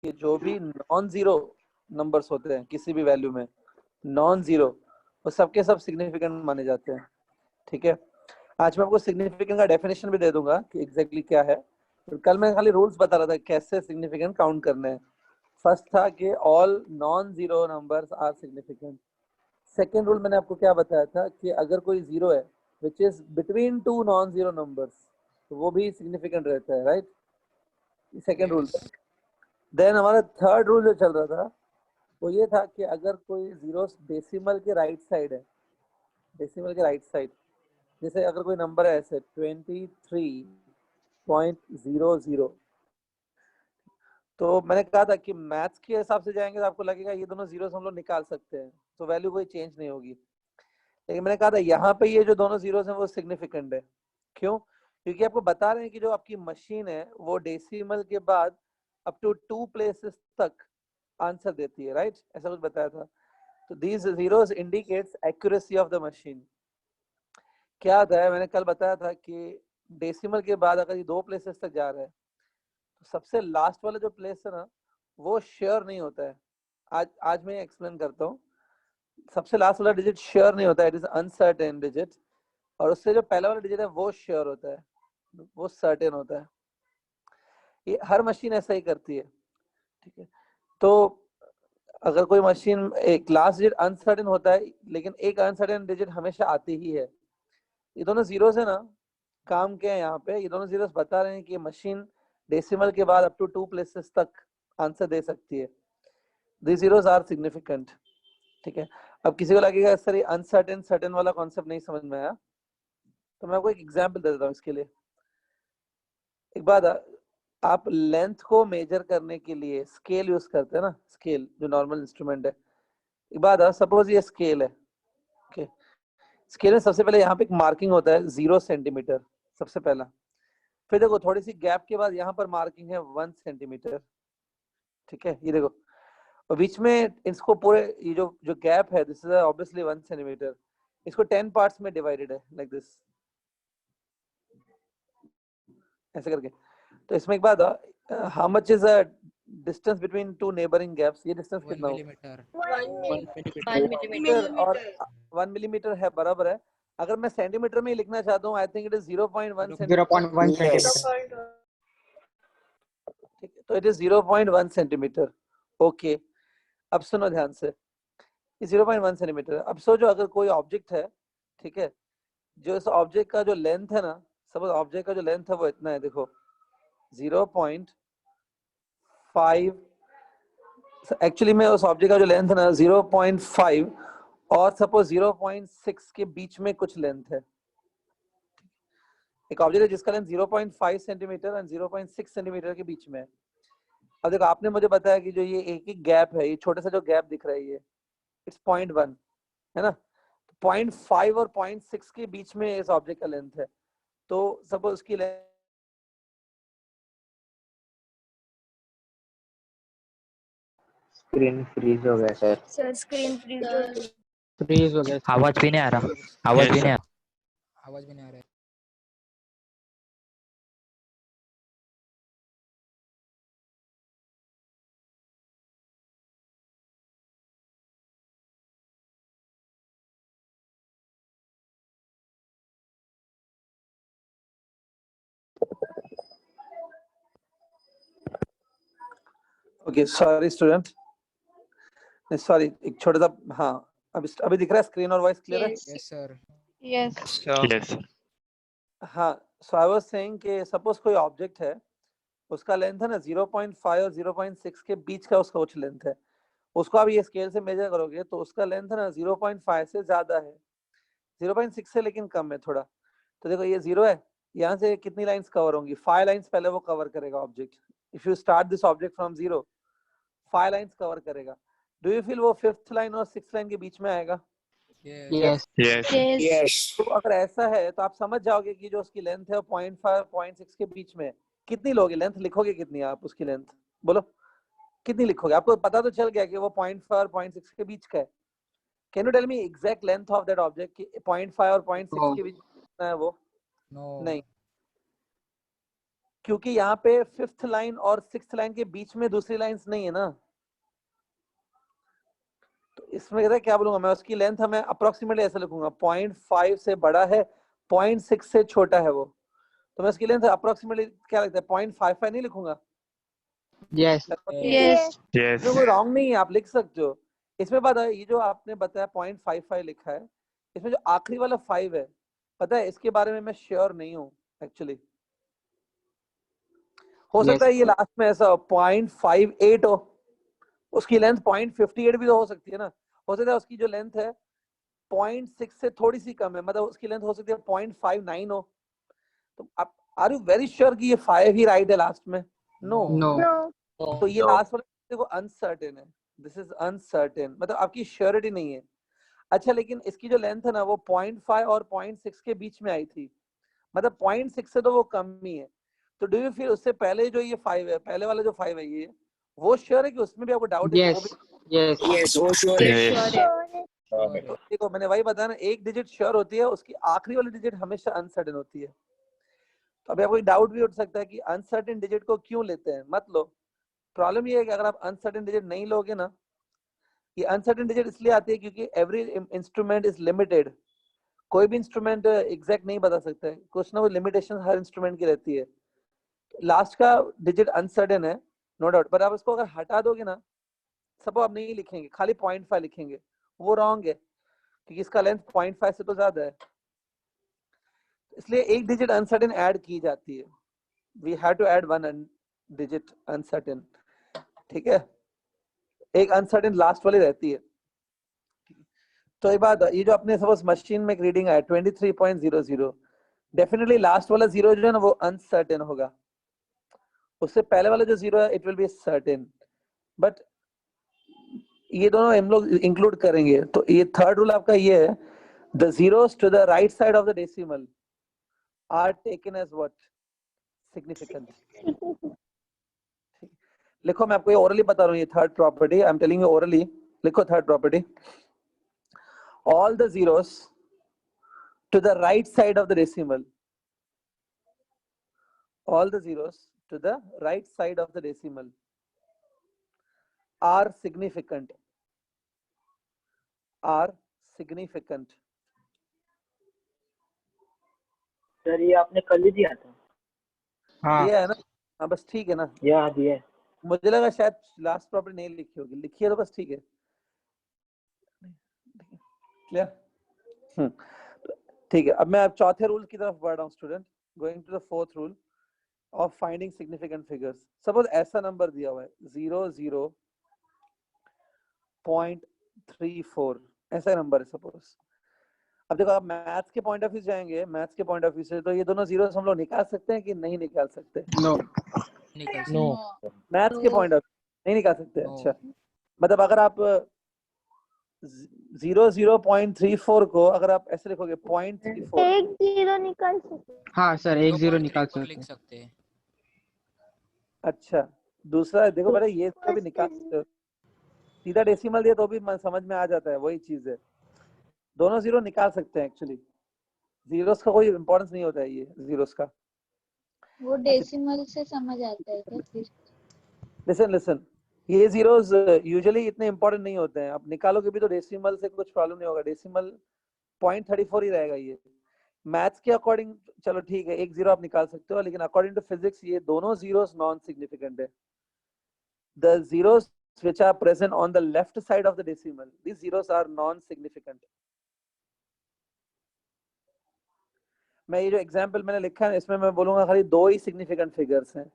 कि जो भी नॉन जीरो नंबर्स होते हैं किसी भी वैल्यू में, नॉन जीरो, वो सबके सब सिग्निफिकेंट माने जाते हैं। ठीक है, आज मैं आपको सिग्निफिकेंट का डेफिनेशन भी दे दूंगा कि एग्जैक्टली क्या है। तो कल मैं खाली रूल्स बता रहा था कैसे सिग्निफिकेंट काउंट करने हैं। फर्स्ट था कि all non zero numbers are significant. Second rule मैंने आपको क्या बताया था कि अगर कोई जीरो है which is between two non zero numbers तो वो भी सिग्निफिकेंट रहता है, राइट? सेकेंड रूल था। देन हमारा थर्ड रूल जो चल रहा था वो ये था कि अगर कोई जीरो डेसिमल के राइट साइड है, डेसिमल के राइट साइड, जैसे अगर कोई नंबर है ऐसे 23.00, तो मैंने कहा था कि मैथ्स के हिसाब से जाएंगे तो आपको लगेगा ये दोनों जीरो हम लोग निकाल सकते हैं, तो वैल्यू कोई चेंज नहीं होगी। लेकिन मैंने कहा था यहाँ पे ये जो दोनों जीरोस हैं वो सिग्निफिकेंट है। क्यों? क्योंकि आपको बता रहे हैं कि जो आपकी मशीन है वो डेसिमल के बाद अप टू 2 प्लेसेस तक आंसर देती है, राइट? ऐसा कुछ बताया था। तो these zeros indicates accuracy of the machine। क्या होता है, मैंने कल बताया था कि डेसिमल के बाद अगर ये 2 प्लेसेस तक जा रहा है तो सबसे लास्ट वाला जो प्लेस है ना वो श्योर नहीं होता है। आज मैं एक्सप्लेन करता हूँ। सबसे लास्ट वाला डिजिट श्योर नहीं होता है, इट इज अनसर्टेन डिजिट, और उससे जो पहला वाला डिजिट है वो श्योर होता है, वो सर्टेन होता है। ये हर मशीन ऐसा ही करती है। ठीक है, तो अगर कोई मशीन एक लास्ट डिजिट अनसर्टेन होता है लेकिन एक अनसर्टेन डिजिट हमेशा आती ही है। ये दोनों जीरोस है ना, काम क्या है यहाँ पे, ये दोनों जीरोस बता रहे हैं कि मशीन डेसिमल के बाद अप टू 2 प्लेसेस तक आंसर दे सकती है। These zeros are significant। ठीक है, अब किसी को लगेगा सर ये अनसर्टेन सर्टेन वाला कॉन्सेप्ट नहीं समझ में आया, तो मैं आपको एक एग्जांपल दे देता हूँ इसके लिए। एक बात, आप लेंथ को मेजर करने के लिए स्केल यूज करते हैं ना, स्केल जो नॉर्मल इंस्ट्रूमेंट है। एक बात, सपोज ये स्केल है, ओके। स्केल में सबसे पहले यहाँ पे एक मार्किंग होता है 0 सेंटीमीटर, सबसे पहला। फिर देखो थोड़ी सी गैप के बाद यहाँ पर मार्किंग है 1 सेंटीमीटर। ठीक है, ये देखो, और बीच में इसको पूरे ये जो गैप है दिस इज ऑब्वियसली 1 सेंटीमीटर, इसको 10 पार्ट्स में डिवाइडेड है लाइक दिस, ऐसे करके। तो इसमें एक बात, how much is a distance between two neighbouring gaps? ये डिस्टेंस 1 कितना होगा? मिलीमीटर। 1 मिलीमीटर। और 1 मिलीमीटर है, बराबर है। अगर मैं सेंटीमीटर में ही लिखना चाहता हूँ, I think it is 0.1 centimetre. 0.1 centimetre. ठीक है, तो इट इज 0.1 सेंटीमीटर। ओके, अब सुनो ध्यान से, 0.1 सेंटीमीटर। अब सोचो अगर कोई ऑब्जेक्ट है, ठीक है, जो इस ऑब्जेक्ट का जो लेंथ है ना, सपोज ऑब्जेक्ट का जो लेंथ है वो इतना है, देखो 0.5, एक्चुअली में उस ऑब्जेक्ट का जो लेंथ है ना 0.5 और सपोज 0.6 के बीच में कुछ लेंथ है। एक ऑब्जेक्ट है जिसका लेंथ 0.5 सेंटीमीटर और 0.6 सेंटीमीटर के बीच में है। अब देखो आपने मुझे बताया कि जो ये एक ही गैप है, ये छोटा सा जो गैप दिख रहा है ये इट्स 0.1 है ना, 0.5 और 0.6 के बीच में इस ऑब्जेक्ट का लेंथ है। तो सपोज उसकी लेंथ स्क्रीन फ्रीज हो गया सर। सर स्क्रीन फ्रीज हो गई। फ्रीज हो गया। आवाज भी नहीं आ रहा, आवाज भी नहीं आ रहा। आवाज भी नहीं आ रहा है। ओके, सॉरी स्टूडेंट, सॉरी, एक छोटा सा, हाँ अभी दिख रहा है स्क्रीन और वॉइस क्लियर है? Yes sir. यस। यस। हाँ, सो आई वाज सेइंग कि सपोज कोई ऑब्जेक्ट है, उसका लेंथ है ना 0.5 और 0.6 के बीच का उसका कुछ लेंथ है। उसको आप ये स्केल से मेजर करोगे तो उसका लेंथ है ना 0.5 से ज्यादा है, 0.6 से लेकिन कम है थोड़ा। तो देखो ये 0 है, यहाँ से कितनी लाइंस कवर होंगी? 5 लाइंस पहले वो कवर करेगा object. If you start this object from 0, 5 lines cover करेगा। डू यू फील वो 5th लाइन और 6th लाइन के बीच में आएगा? यस। यस। यस। तो अगर ऐसा है तो आप समझ जाओगे कि जो उसकी लेंथ है वो 0.5 0.6 के बीच में है। कितनी लोगे लेंथ, लिखोगे कितनी आप उसकी लेंथ? बोलो कितनी लिखोगे? आपको पता तो चल गया कि वो 0.5 और 0.6 के बीच का है। Can you tell me exact length of that object कि 0.5 और 0.6 के बीच कितना है वो? नो। नहीं, क्योंकि यहाँ पे 5th लाइन और 6th लाइन के बीच में दूसरी लाइंस नहीं है ना, तो इसमें कहता है क्या बोलूंगा मैं, उसकी लेंथ हमें अप्रोक्सीमेटली ऐसे लिखूंगा 0.5 से बड़ा है, 0.6 से छोटा है वो, तो मैं उसकी लेंथ अप्रोक्सीमेटली क्या लगता है 0.55 नहीं लिखूंगा? Yes. Yes. इसमें कोई रॉन्ग नहीं है, आप लिख सकते हो। इसमें बात है, ये जो आपने बताया 0.55 लिखा है, इसमें जो आखिरी वाला 5 है, पता है इसके बारे में मैं श्योर नहीं हूँ एक्चुअली। हो सकता है ये लास्ट में ऐसा 0.58 हो, उसकी लेंथ 0.58 भी तो हो सकती है ना। हो सकता है उसकी जो लेंथ है 0.6 से थोड़ी सी कम है, मतलब उसकी लेंथ हो सकती है 0.59 हो। तो आप आर यू वेरी श्योर कि ये 5 ही राइट है लास्ट में? नो। No. तो ये लास्ट वाला देखो अनसर्टेन है, दिस इज अनसर्टेन, मतलब आपकी श्योरिटी नहीं है। अच्छा, लेकिन इसकी जो लेंथ है ना वो 0.5 और 0.6 के बीच में आई थी, मतलब 0.6 से तो वो कम ही है। तो डू यू फील उससे पहले जो ये 5 है, पहले वाला जो 5 है ये, वो श्योर है कि उसमें भी आपको डाउट है? Yes. Yes. Sure है. तो देखो मैंने वही बताया ना, एक डिजिट श्योर होती है, उसकी आखिरी वाली डिजिट हमेशा अनसर्टेन होती है। तो अभी आपको डाउट भी उठ सकता है कि अनसर्टेन डिजिट को क्यों लेते हैं, मत लो। प्रॉब्लम ये है कि अगर आप अनसर्टेन डिजिट नहीं लोगे ना, ये अनसर्टेन डिजिट इसलिए आती है क्योंकि एवरी इंस्ट्रूमेंट इज लिमिटेड। कोई भी इंस्ट्रूमेंट एग्जैक्ट नहीं बता सकता है, कुछ ना कुछ लिमिटेशन हर इंस्ट्रूमेंट की रहती है। लास्ट का डिजिट अनसर्टेन है नो डाउट, पर आप इसको अगर हटा दोगे ना, सब आप नहीं लिखेंगे, खाली 0.5 लिखेंगे, वो रॉन्ग है क्योंकि इसका लेंथ 0.5 से तो ज्यादा है। इसलिए एक डिजिट अनसर्टेन ऐड की जाती है, we have to add one digit uncertain, ठीक है, एक अनसर्टेन लास्ट वाली रहती है। तो एक बात, ये जो अपने सपोज मशीन में एक रीडिंग आया 23.00, डेफिनेटली लास्ट वाला जीरो जो है ना वो अनसर्टेन होगा, उससे पहले वाला जो जीरो है it will be certain, but ये दोनों हम लोग इंक्लूड करेंगे। तो ये थर्ड रूल आपका ये है, the zeros to the right side of the decimal are taken as what, significant. लिखो, मैं आपको ये ओरली बता रहा हूँ, ये third property I am telling you orally. लिखो third property, all the zeros to the right side of the decimal, all the zeros to the right side of the decimal are significant, are significant. Sir ये आपने कल ही दिया था। हाँ. दिया है ना? हाँ बस ठीक है ना, या दिया है। मुझे लगा शायद लास्ट प्रॉपर्टी नहीं लिखी होगी, लिखी है तो बस ठीक है। क्लियर? ठीक है, अब मैं अब चौथे रूल की तरफ बढ़ रहा हूँ student, going to the fourth rule of finding significant figures. Suppose ऐसा नंबर दिया हुआ है 00.34, ऐसा नंबर है सपोज। अब देखो आप मैथ्स के पॉइंट ऑफ व्यू जाएंगे, मैथ्स के पॉइंट ऑफ व्यू से तो ये दोनों जीरोस हम लोग निकाल सकते हैं कि नहीं निकाल सकते? No. No. मैथ्स के पॉइंट ऑफ नहीं निकाल सकते। No. अच्छा, मतलब अगर आप 0.34 को अगर आप ऐसे लिखोगे 0.34, एक जीरो निकाल सकते. हाँ सर, एक जीरो निकाल 0.34 सकते लिख हैं. सकते हैं. अच्छा दूसरा देखो बेटा, ये इसको भी निकाल सकते हो, सीधा डेसिमल दिया तो भी समझ में आ जाता है, वही चीज है। दोनों जीरो निकाल सकते हैं एक्चुअली, जीरोस का कोई इंपॉर्टेंस नहीं होता है ये जीरोस का। वो डेसिमल से समझ आता है क्या फिर? लिसन लिसन, ये जीरोस यूजुअली इतने इंपॉर्टेंट नहीं होते हैं, आप निकालोगे भी तो डेसिमल से कुछ प्रॉब्लम नहीं होगा, डेसिमल 0.34 ही रहेगा ये। मैथ्स के अकॉर्डिंग चलो ठीक है, एक जीरो आप निकाल सकते हो, लेकिन अकॉर्डिंग टू फिजिक्स ये दोनों जीरोस नॉन सिग्निफिकेंट है। The zeros which are present on the left side of the decimal, these zeros are non significant. मैं ये जो एग्जांपल मैंने लिखा है इसमें मैं बोलूंगा खाली दो ही सिग्निफिकेंट फिगर्स हैं,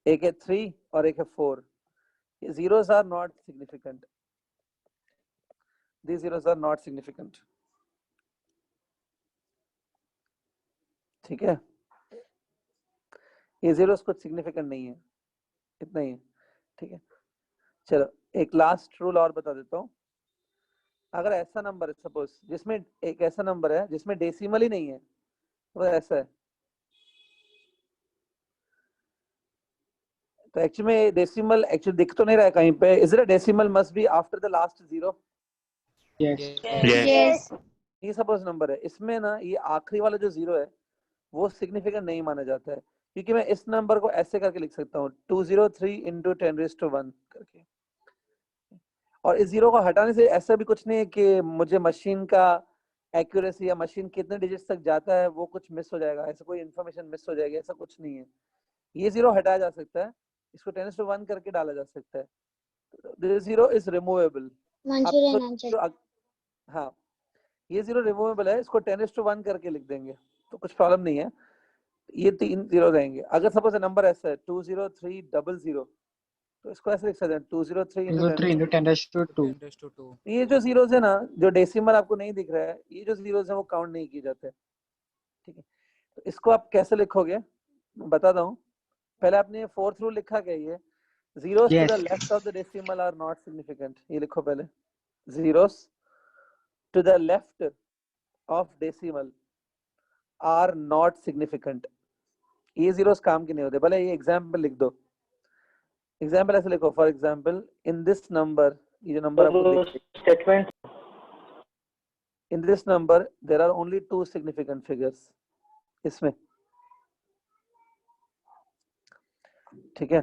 एक है 3 और एक है 4। ये zeros are not significant, these zeros are not significant, ठीक है, ये zeros कुछ सिग्निफिकेंट नहीं है, इतना ही है, ठीक है। चलो एक लास्ट रूल और बता देता हूँ, अगर ऐसा नंबर है सपोज जिसमें एक ऐसा नंबर है जिसमें डेसिमल ही नहीं है, तो ऐसा है, तो एक्चुअली में डेसिमल एक्चुअली दिख तो नहीं रहा है कहीं पे, is it a decimal must be after the last zero? Yes. Yes. ये सपोज नंबर है, इसमें ना ये आखिरी वाला जो जीरो है वो सिग्निफिकेंट नहीं माना जाता है, क्योंकि मैं इस नंबर को ऐसे करके लिख सकता हूँ 203 into 10⁻1 करके। और इस जीरो को हटाने से ऐसा भी कुछ नहीं है कि मुझे मशीन का एक्यूरेसी या मशीन कितने डिजिट्स तक जाता है वो कुछ मिस हो जाएगा, ऐसा कोई इन्फॉर्मेशन मिस हो जाएगी, ऐसा कुछ नहीं है। ये जीरो हटाया जा सकता है, इसको 10⁻1 करके डाला जा सकता है। This zero is removable. Manchurian answer. हाँ, ये जीरो रिमूवेबल है, इसको 10⁻1 करके लिख देंगे तो कुछ प्रॉब्लम नहीं है। ये 3 जीरो रहेंगे। अगर सपोज नंबर ऐसा है 20300, तो इसको ऐसे लिख सकते हैं 203 into 3 into 10⁻²। ये जो जीरोस है ना, जो डेसिमल आपको नहीं दिख रहा है, ये जो जीरोस है वो काउंट नहीं किए जाते। ठीक है, तो इसको आप कैसे लिखोगे मैं बताता हूँ। पहले आपने फोर्थ रूल लिखा क्या? ये zeros to the left of the decimal are not significant। ये लिखो पहले, zeros to the left of decimal are not significant। ये zeros काम के नहीं होते। भले ये एग्जाम्पल लिख दो, एग्जाम्पल ऐसे लिखो, for example in this number, ये जो नंबर आपको दिख रही है, statement in this number there are only 2 significant figures इसमें। ठीक है,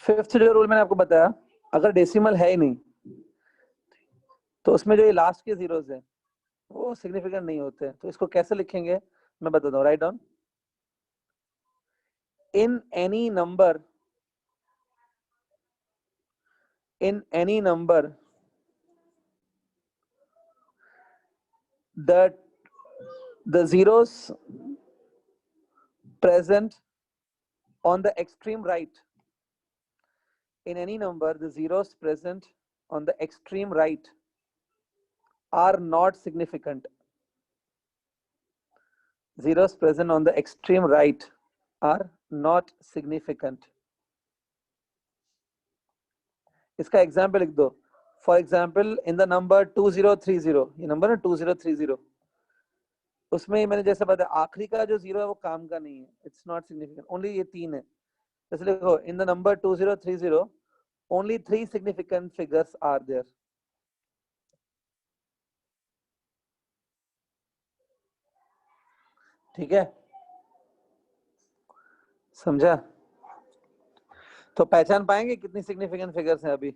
फिफ्थ जो रूल मैंने आपको बताया, अगर डेसिमल है ही नहीं तो उसमें जो ये लास्ट के जीरोस हैं वो सिग्निफिकेंट नहीं होते। तो इसको कैसे लिखेंगे मैं बताता हूँ। Write down, in any number, in any number that the zeros present on the extreme right, in any number the zeros present on the extreme right are not significant। Zeros present on the extreme right are not significant। इसका example लिख दो। For example in the number 2030, ये number है 2030, उसमें मैंने जैसे बताया आखिरी का जो जीरो है वो काम का नहीं है, इट्स नॉट सिग्निफिकेंट, ओनली ये 3 है। जैसे लिखो in the number 2030 only 3 significant figures are there. ठीक है, समझा? तो पहचान पाएंगे कितनी सिग्निफिकेंट फिगर्स हैं अभी?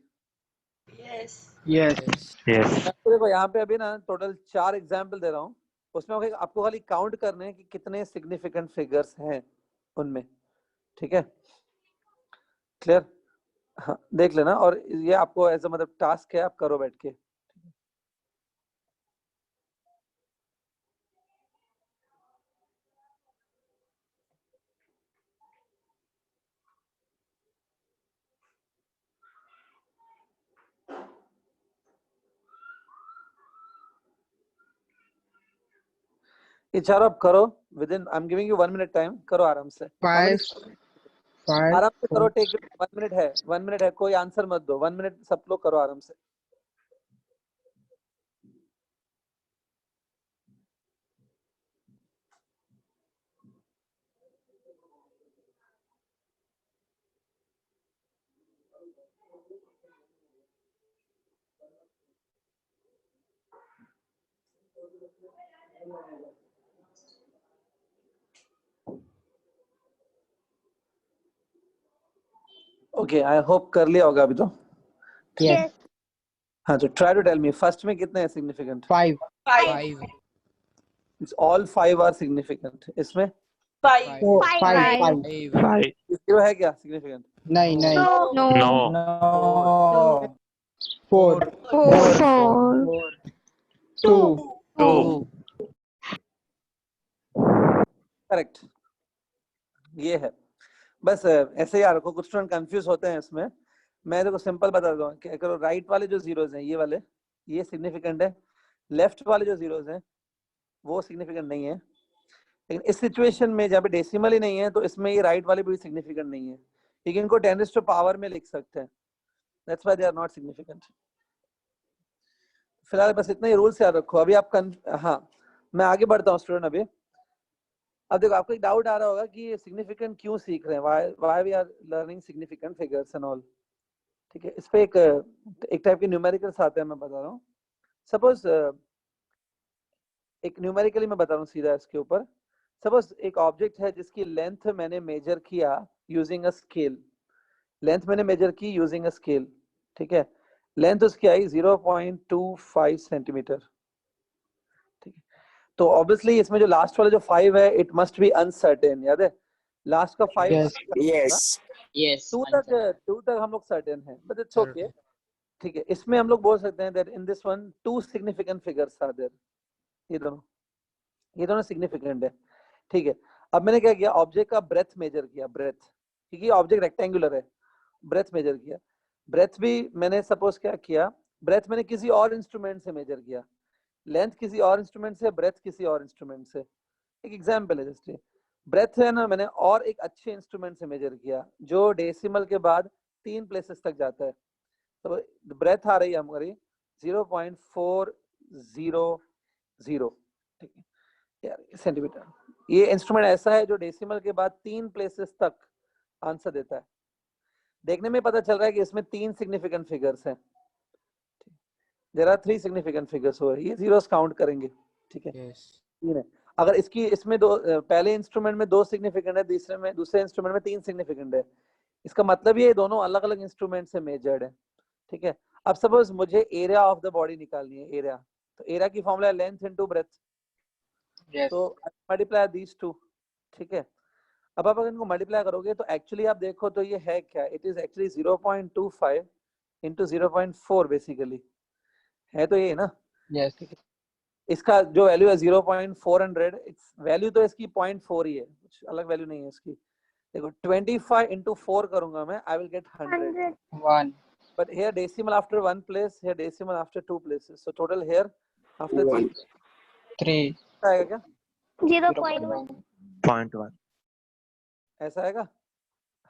यस तो देखो यहाँ पे अभी ना टोटल 4 एग्जाम्पल दे रहा हूँ, उसमें आपको खाली काउंट करने हैं कि कितने सिग्निफिकेंट फिगर्स हैं उनमें। ठीक है, क्लियर? हाँ, देख लेना, और ये आपको ऐसा मतलब टास्क है, आप करो बैठ के। ये चारों आप करो with in, I am giving you 1 minute time, करो आराम से। 5 आराम से करो, टेक 1 मिनट है, 1 मिनट है, कोई आंसर मत दो, 1 मिनट सब लोग करो आराम से। ओके, आई होप कर लिया होगा अभी तो। यस हाँ, तो try to tell me first में कितने हैं significant? 5 it's all 5 are significant. इसमें 5 जीरो है क्या सिग्निफिकेंट? नहीं No. नो 4 2 करेक्ट, ये है। बस ऐसे यार रखो, कुछ स्टूडेंट कंफ्यूज होते हैं इसमें। मैं देखो सिंपल बता दूं कि अगर राइट वाले जो जीरोस हैं ये वाले, ये सिग्निफिकेंट है, लेफ्ट वाले जो जीरोस हैं वो सिग्निफिकेंट नहीं है। लेकिन इस सिचुएशन में जहाँ पे डेसिमल ही नहीं है तो इसमें ये राइट वाले भी सिग्निफिकेंट नहीं है, लेकिन इनको 10⁻⁴ में लिख सकते हैं, that's why they are not significant. फिलहाल बस इतना ही रूल्स याद रखो। अभी आप हाँ, मैं आगे बढ़ता हूँ स्टूडेंट। अभी अब देखो, आपको एक डाउट आ रहा होगा कि ये सिग्निफिकेंट क्यों सीख रहे हैं, why we are learning significant figures and all. ठीक है, इस पे एक टाइप के न्यूमेरिकल्स आते हैं, मैं बता रहा हूँ। सपोज एक न्यूमेरिकली मैं बता रहा हूँ सीधा इसके ऊपर, सपोज एक ऑब्जेक्ट है जिसकी लेंथ मैंने मेजर किया यूजिंग अ स्केल, लेंथ मैंने मेजर की यूजिंग अ स्केल, ठीक है, लेंथ उसकी आई 0.25 सेंटीमीटर, ठीक है। तो ऑब्वियसली इसमें जो लास्ट वाला जो 5 है इट मस्ट बी अनसर्टेन, याद है लास्ट का 5 Yes. Yes. 2 तक हम लोग सर्टेन है, बट इट्स ओके, ठीक है। इसमें हम लोग बोल सकते हैं that in this one two significant figures are there, ये दोनों सिग्निफिकेंट है, ठीक है। अब मैंने क्या किया, ऑब्जेक्ट का ब्रेथ मेजर किया, ब्रेथ, क्योंकि ऑब्जेक्ट रेक्टेंगुलर है, ब्रेथ मेजर किया, ब्रेथ भी मैंने सपोज क्या किया, ब्रेथ मैंने किसी और इंस्ट्रूमेंट से मेजर किया, लेंथ किसी और इंस्ट्रूमेंट से, ब्रेथ किसी और इंस्ट्रूमेंट से। एक एग्जांपल है जस्ट, ब्रेथ है ना मैंने और एक अच्छे इंस्ट्रूमेंट से मेजर किया जो डेसिमल के बाद 3 प्लेसेस तक जाता है, तो ब्रेथ आ रही है हमारी 0.400, ठीक है यार, सेंटीमीटर। ये इंस्ट्रूमेंट ऐसा है जो डेसिमल के बाद 3 प्लेसेस तक आंसर देता है। देखने में पता चल रहा है कि इसमें 3 सिग्निफिकेंट फिगर्स हैं, देयर आर 3 सिग्निफिकेंट फिगर्स हो रही है, ये जीरोस काउंट करेंगे, ठीक है, 3 है। अगर इसकी इसमें दो, पहले इंस्ट्रूमेंट में 2 सिग्निफिकेंट है, दूसरे इंस्ट्रूमेंट में 3 सिग्निफिकेंट है, इसका मतलब ये दोनों अलग अलग इंस्ट्रूमेंट से मेजर्ड है, ठीक है। अब सपोज मुझे एरिया ऑफ द बॉडी निकालनी है, एरिया, तो एरिया की फॉर्मूला है लेंथ इनटू ब्रेथ, तो मल्टीप्लाई दीस टू, ठीक है। अब आप अगर इनको मल्टीप्लाई करोगे तो एक्चुअली आप देखो तो ये है क्या, it is actually 0.25 into 0.4 basically, है तो ये ना, ठीक है। इसका जो वैल्यू है 0.400, इट्स वैल्यू तो इसकी 0.4 ही है, कुछ अलग वैल्यू नहीं है इसकी। देखो 25 इंटू 4 करूंगा मैं, I will get 100, 1. but here decimal after 1 place, here decimal after 2 places, so total here after 3 3. आएगा क्या, 0.1. 0.1 ऐसा आएगा।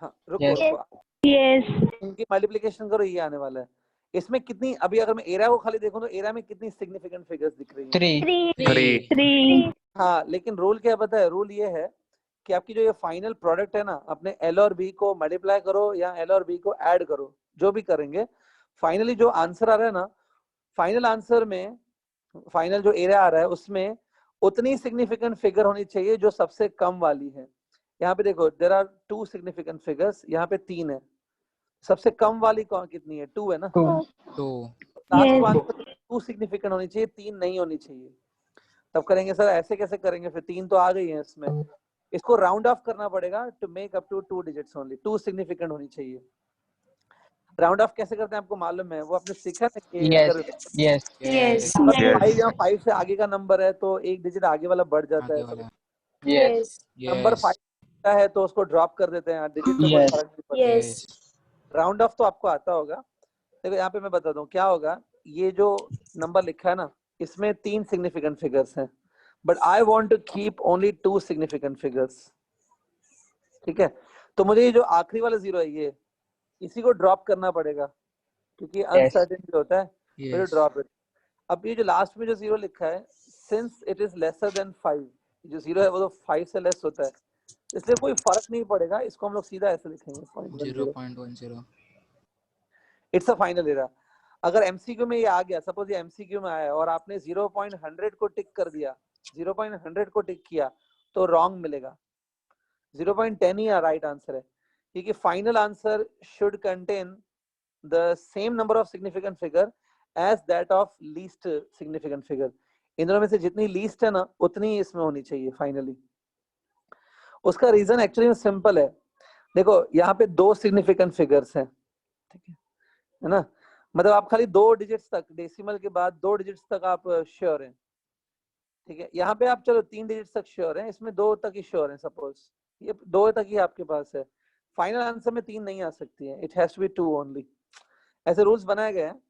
हाँ रुको Yes. रुको, Yes. इनकी मल्टीप्लिकेशन करो, ये आने वाला है। इसमें कितनी, अभी अगर मैं एरिया को खाली देखूं तो एरिया में कितनी सिग्निफिकेंट फिगर्स दिख रही हैं, 3. 3 हाँ, लेकिन रूल क्या पता है, रूल ये है कि आपकी जो ये फाइनल प्रोडक्ट है ना, अपने एल और बी को मल्टीप्लाई करो या एल और बी को ऐड करो, जो भी करेंगे, फाइनली जो आंसर आ रहा है ना, फाइनल आंसर में, फाइनल जो एरिया आ रहा है उसमें उतनी सिग्निफिकेंट फिगर होनी चाहिए जो सबसे कम वाली है। यहाँ पे देखो देयर आर 2 सिग्निफिकेंट फिगर्स, यहाँ पे 3 है, सबसे कम वाली कौन कितनी है, 2 है ना, 2. लास्ट आंसर 2 सिग्निफिकेंट होनी चाहिए, 3 नहीं होनी चाहिए। तब करेंगे सर ऐसे कैसे करेंगे, फिर 3 तो आ गई है इसमें, इसको राउंड ऑफ करना पड़ेगा to make up to 2 digits only, 2 significant होनी चाहिए। राउंड ऑफ कैसे करते हैं आपको मालूम है, वो आपने सीखा ना कि Yes. अगर Yes. Yes. अगर 5 या 5 से आगे का नंबर है तो एक डिजिट आगे वाला बढ़ जाता है, Yes. नंबर 5 का है तो उसको ड्रॉप कर देते हैं, डिजिट से कोई Yes. फर्क नहीं पड़ता। Yes. राउंड ऑफ तो आपको आता होगा। देखो यहाँ पे मैं बता दूं क्या होगा, ये जो नंबर लिखा है ना, इसमें 3 सिग्निफिकेंट फिगर्स हैं, but I want to keep only 2 significant figures, ठीक है। तो मुझे ये जो आखिरी वाला 0 है, ये इसी को ड्रॉप करना पड़ेगा क्योंकि अनसर्टेनिटी होता है, तो ड्रॉप इट। अब ये जो लास्ट में जो 0 लिखा है, since it is lesser than 5, जो 0 है वो तो 5 से लेस होता है, इसलिए कोई फर्क नहीं पड़ेगा, इसको हम लोग सीधा ऐसे लिखेंगे 0.10, इट्स अ फाइनल एरर। अगर एमसीक्यू में ये आ गया, सपोज ये एमसीक्यू में आया और आपने 0.100 को टिक कर दिया, 0.100 को टिक किया तो रॉन्ग मिलेगा, 0.10 ही राइट आंसर है, क्योंकि final answer should contain the same number of significant figure as that of least significant figure. इन दोनों में से जितनी लीस्ट है ना उतनी इसमें होनी चाहिए फाइनली। उसका रीजन एक्चुअली सिंपल है, देखो यहाँ पे 2 सिग्निफिकेंट फिगर्स हैं, ठीक है ना, मतलब आप खाली 2 डिजिट्स तक, डेसिमल के बाद 2 डिजिट्स तक आप श्योर हैं, ठीक है। यहाँ पे आप चलो 3 डिजिट्स तक श्योर हैं, इसमें 2 तक ही श्योर हैं, सपोज ये 2 तक ही आपके पास है, फाइनल आंसर में 3 नहीं आ सकती है, it has to be 2 only. ऐसे रूल्स बनाए गए हैं,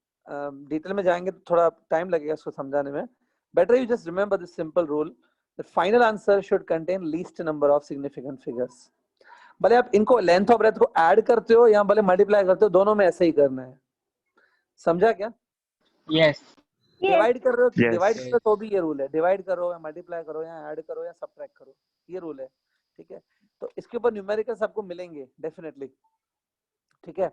डिटेल में जाएंगे तो थोड़ा टाइम लगेगा इसको समझाने में, better you just remember this simple rule, the final answer should contain least number of significant figures. भले आप इनको लेंथ और ब्रेथ को ऐड करते हो या भले मल्टीप्लाई करते हो, दोनों में ऐसे ही करना है, समझा क्या। Yes. डिवाइड कर रहे हो, Yes. डिवाइड करो तो भी ये रूल है, डिवाइड करो या मल्टीप्लाई करो या ऐड करो या सबट्रैक्ट करो, ये रूल है, ठीक है। तो इसके ऊपर न्यूमेरिकल्स आपको मिलेंगे डेफिनेटली, ठीक है।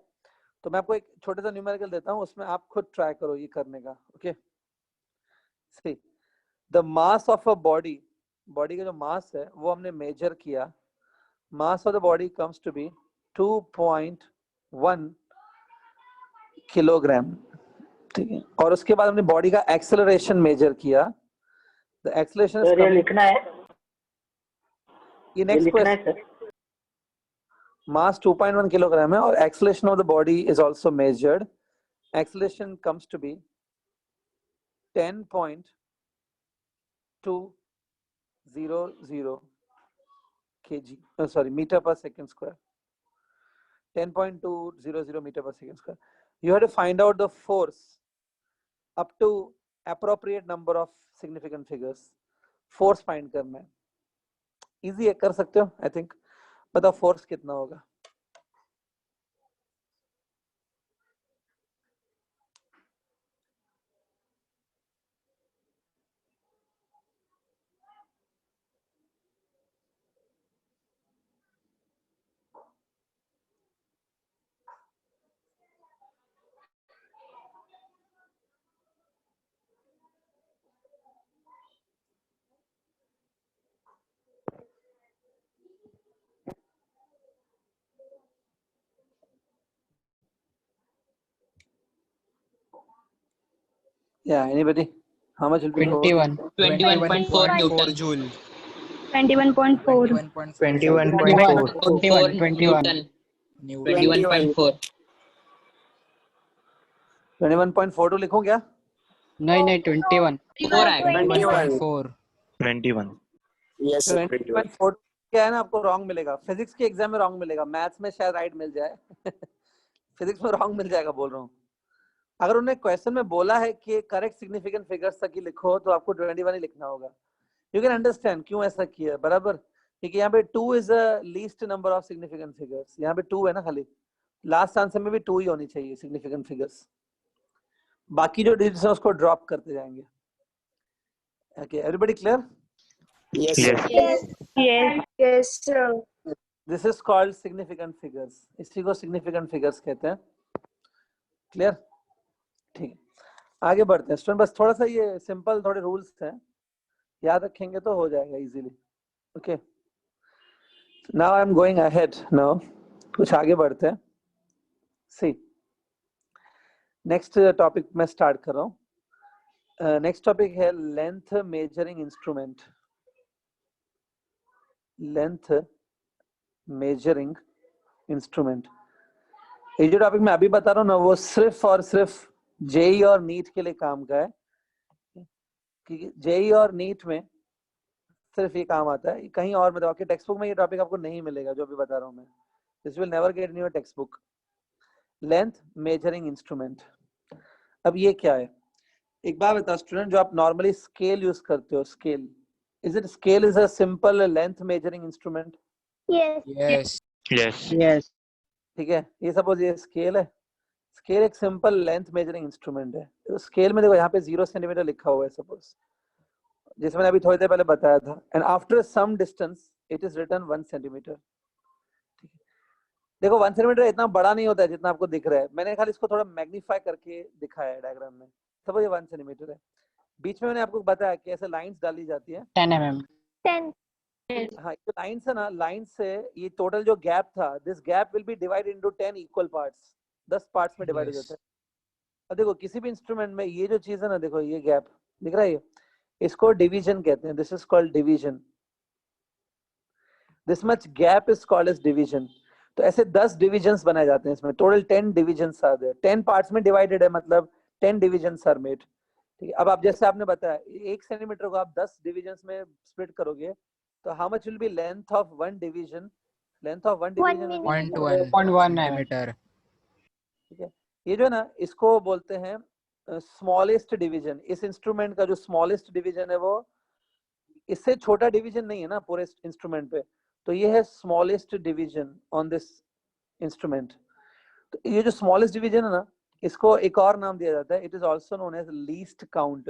तो मैं आपको एक छोटा सा न्यूमेरिकल देता हूँ, उसमें आप खुद ट्राई करो ये करने का, okay. See the mass of a body body का जो मास है वो हमने मेजर किया, mass of the body comes to be 2.1 kilogram, ठीक है। और उसके बाद हमने बॉडी का एक्सेलरेशन मेजर किया, द एक्सेलरेशन इज सर ये कमिंग, लिखना है, ये ये नेक्स्ट लिखना है क्वेश्चन, सर। मास 2.1 किलोग्राम है और acceleration of the body is also measured, acceleration comes to be 10.200 kg, sorry, meter per second square, 10.200 meter per second square. You have to find out the force up to appropriate number of significant figures. Force find करना है, easy है, कर सकते हो I think. बताओ force कितना होगा? Yeah, anybody? How much will be force? 21. 21.4 Newton. Joule. 21.4. 21.4. 21. Newton. 21.4. 21.42 लिखूं क्या? नहीं 21. 4 आएगा। 21.4. 21. Yes, 21.4 क्या है ना, आपको रॉन्ग मिलेगा, फिजिक्स के एग्जाम में रॉन्ग मिलेगा, मैथ्स में शायद राइट मिल जाए फिजिक्स में रॉन्ग मिल जाएगा बोल रहा हूँ। अगर उन्होंने क्वेश्चन में बोला है कि करेक्ट सिग्निफिकेंट फिगर्स तक ही लिखो तो आपको 21 ही लिखना होगा। यू कैन अंडरस्टैंड क्यों ऐसा किया है, बराबर, क्योंकि यहाँ पे 2 is a least number of significant figures, यहाँ पे 2 है ना, खाली लास्ट आंसर में भी 2 ही होनी चाहिए सिग्निफिकेंट फिगर्स, बाकी जो डिजिट्स हैं उसको ड्रॉप करते जाएंगे। Okay, everybody clear? Yes. Yes, sir. This is called significant figures, इसी को सिग्निफिकेंट फिगर्स कहते हैं। क्लियर? ठीक है, आगे बढ़ते हैं स्टूडेंट, बस थोड़ा सा ये सिंपल थोड़े रूल्स हैं, याद रखेंगे तो हो जाएगा easily. Okay, now I am going ahead, now कुछ आगे बढ़ते हैं। सी, नेक्स्ट टॉपिक मैं स्टार्ट कर रहा हूँ। नेक्स्ट टॉपिक है length measuring instrument, length measuring instrument. ये जो टॉपिक मैं अभी बता रहा हूँ ना, वो सिर्फ और सिर्फ जेई और नीट के लिए काम का है, क्योंकि जेई और नीट में सिर्फ ये काम आता है, कहीं और में आपके टेक्स्ट बुक में ये टॉपिक आपको नहीं मिलेगा जो अभी बता रहा हूँ मैं, this will never get in your text book. Length measuring instrument, अब ये क्या है, एक बात बता स्टूडेंट, जो आप नॉर्मली स्केल यूज करते हो, scale is a simple length measuring instrument? Yes. Yes. ठीक है, ये सपोज ये स्केल है, स्केल एक सिंपल लेंथ मेजरिंग इंस्ट्रूमेंट है। तो स्केल में देखो यहाँ पे 0 सेंटीमीटर लिखा हुआ है सपोज, जिसमें मैंने अभी थोड़ी देर पहले बताया था, and after some distance it is written 1 centimetre. ठीक है, देखो 1 सेंटीमीटर इतना बड़ा नहीं होता है जितना आपको दिख रहा है, मैंने खाली इसको थोड़ा मैग्नीफाई करके दिखाया है डायग्राम में। सपोज ये 1 सेंटीमीटर है, बीच में मैंने आपको बताया कि ऐसे लाइंस डाली जाती है 10 mm. 10. हाँ, ये लाइंस है ना, लाइन से ये टोटल जो गैप था, this gap will be divided into 10 equal parts, 10 parts में डिवाइड हो जाता है। अब देखो किसी भी इंस्ट्रूमेंट में ये जो चीज है ना, देखो ये गैप दिख रहा है, इसको डिवीजन कहते हैं, this is called division, this much gap is called as division. तो ऐसे 10 डिविजन्स बनाए जाते हैं, इसमें total 10 divisions are there, 10 parts में डिवाइडेड है, मतलब 10 डिविजन्स आर मेड। ठीक है, अब आप जैसे आपने बताया 1 सेंटीमीटर को आप 10 डिविजन्स में स्प्लिट करोगे तो how much will be length of one division? Length of one division 0.1 mm. ठीक है, ये जो है ना, इसको बोलते हैं स्मॉलेस्ट डिवीजन। इस इंस्ट्रूमेंट का जो स्मॉलेस्ट डिवीजन है वो इससे छोटा डिवीजन नहीं है ना पूरे इंस्ट्रूमेंट पे, तो ये है smallest division on this instrument. तो ये जो स्मॉलेस्ट डिवीजन है ना, इसको एक और नाम दिया जाता है, it is also known as least count.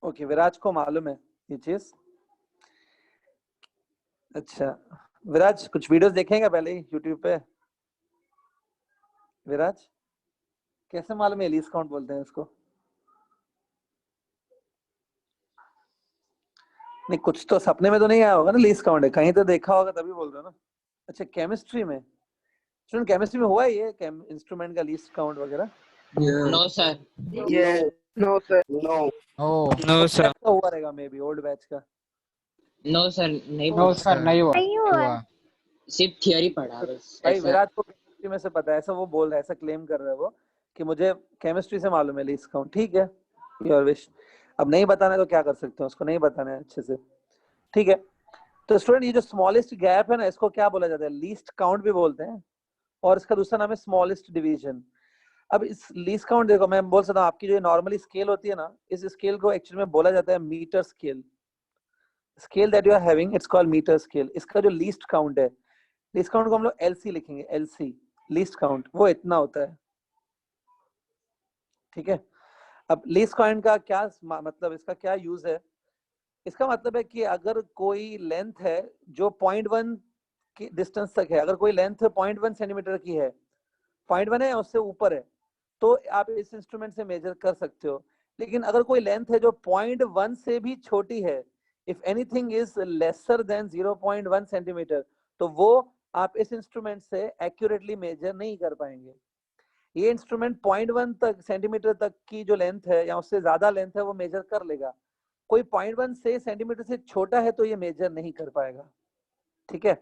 Okay, Viraj को मालूम है ये चीज? अच्छा, विराज कुछ वीडियोस देखेंगे पहले ही यूट्यूब पे? विराज कैसे मालूम है लीस्ट काउंट बोलते हैं इसको? नहीं, कुछ तो सपने में तो नहीं आया होगा ना लीस्ट काउंट है, कहीं तो देखा होगा तभी बोल रहे हो ना। अच्छा, केमिस्ट्री में, स्टूडेंट केमिस्ट्री में हुआ है ये इंस्ट्रूमेंट का लीस्ट काउंट वगैरह? No sir. No no sir. का हुआ रहेगा मे बी ओल्ड बैच का। नो सर, नहीं नो पढ़ा। सर, नहीं हुआ नहीं हुआ। हुआ। सिर्फ थियोरी पढ़ा बस। भाई ऐसा। विराट को केमिस्ट्री में से पता है, ऐसा वो बोल रहा है, ऐसा क्लेम कर रहा है वो कि मुझे केमिस्ट्री से मालूम है लीस्ट काउंट। ठीक है, योर विश। अब नहीं बताना है तो क्या कर सकते हैं, उसको नहीं बताना है अच्छे से। ठीक है, तो स्टूडेंट ये जो स्मॉलेस्ट गैप है ना, इसको क्या बोला जाता है? लीस्ट काउंट भी बोलते हैं, और इसका दूसरा नाम है स्मॉलेस्ट डिवीजन। अब इस लीस्ट काउंट देखो, मैं बोल सकता हूँ आपकी जो नॉर्मली स्केल होती है ना, इस स्केल को एक्चुअली में बोला जाता है metre scale. Scale that you are having, it's called metre scale. इसका जो लीस्ट काउंट है, लीस्ट काउंट को हम लोग एलसी लिखेंगे, एलसी लीस्ट काउंट, वो इतना होता है। ठीक है, अब लीस्ट काउंट का क्या मतलब, इसका क्या यूज है? इसका मतलब है कि अगर कोई लेंथ है जो 0.1 की डिस्टेंस तक है, अगर कोई लेंथ 0.1 सेंटीमीटर की है, 0.1 है या उससे ऊपर है, तो आप इस इंस्ट्रूमेंट से मेजर कर सकते हो। लेकिन अगर कोई लेंथ है जो 0.1 से भी छोटी है, if anything is lesser than 0.1 centimetre, तो वो आप इस इंस्ट्रूमेंट से एक्यूरेटली मेजर नहीं कर पाएंगे। ये इंस्ट्रूमेंट 0.1 तक सेंटीमीटर तक की जो लेंथ है या उससे ज्यादा लेंथ है वो मेजर कर लेगा। कोई 0.1 से सेंटीमीटर से छोटा है तो ये मेजर नहीं कर पाएगा। ठीक है,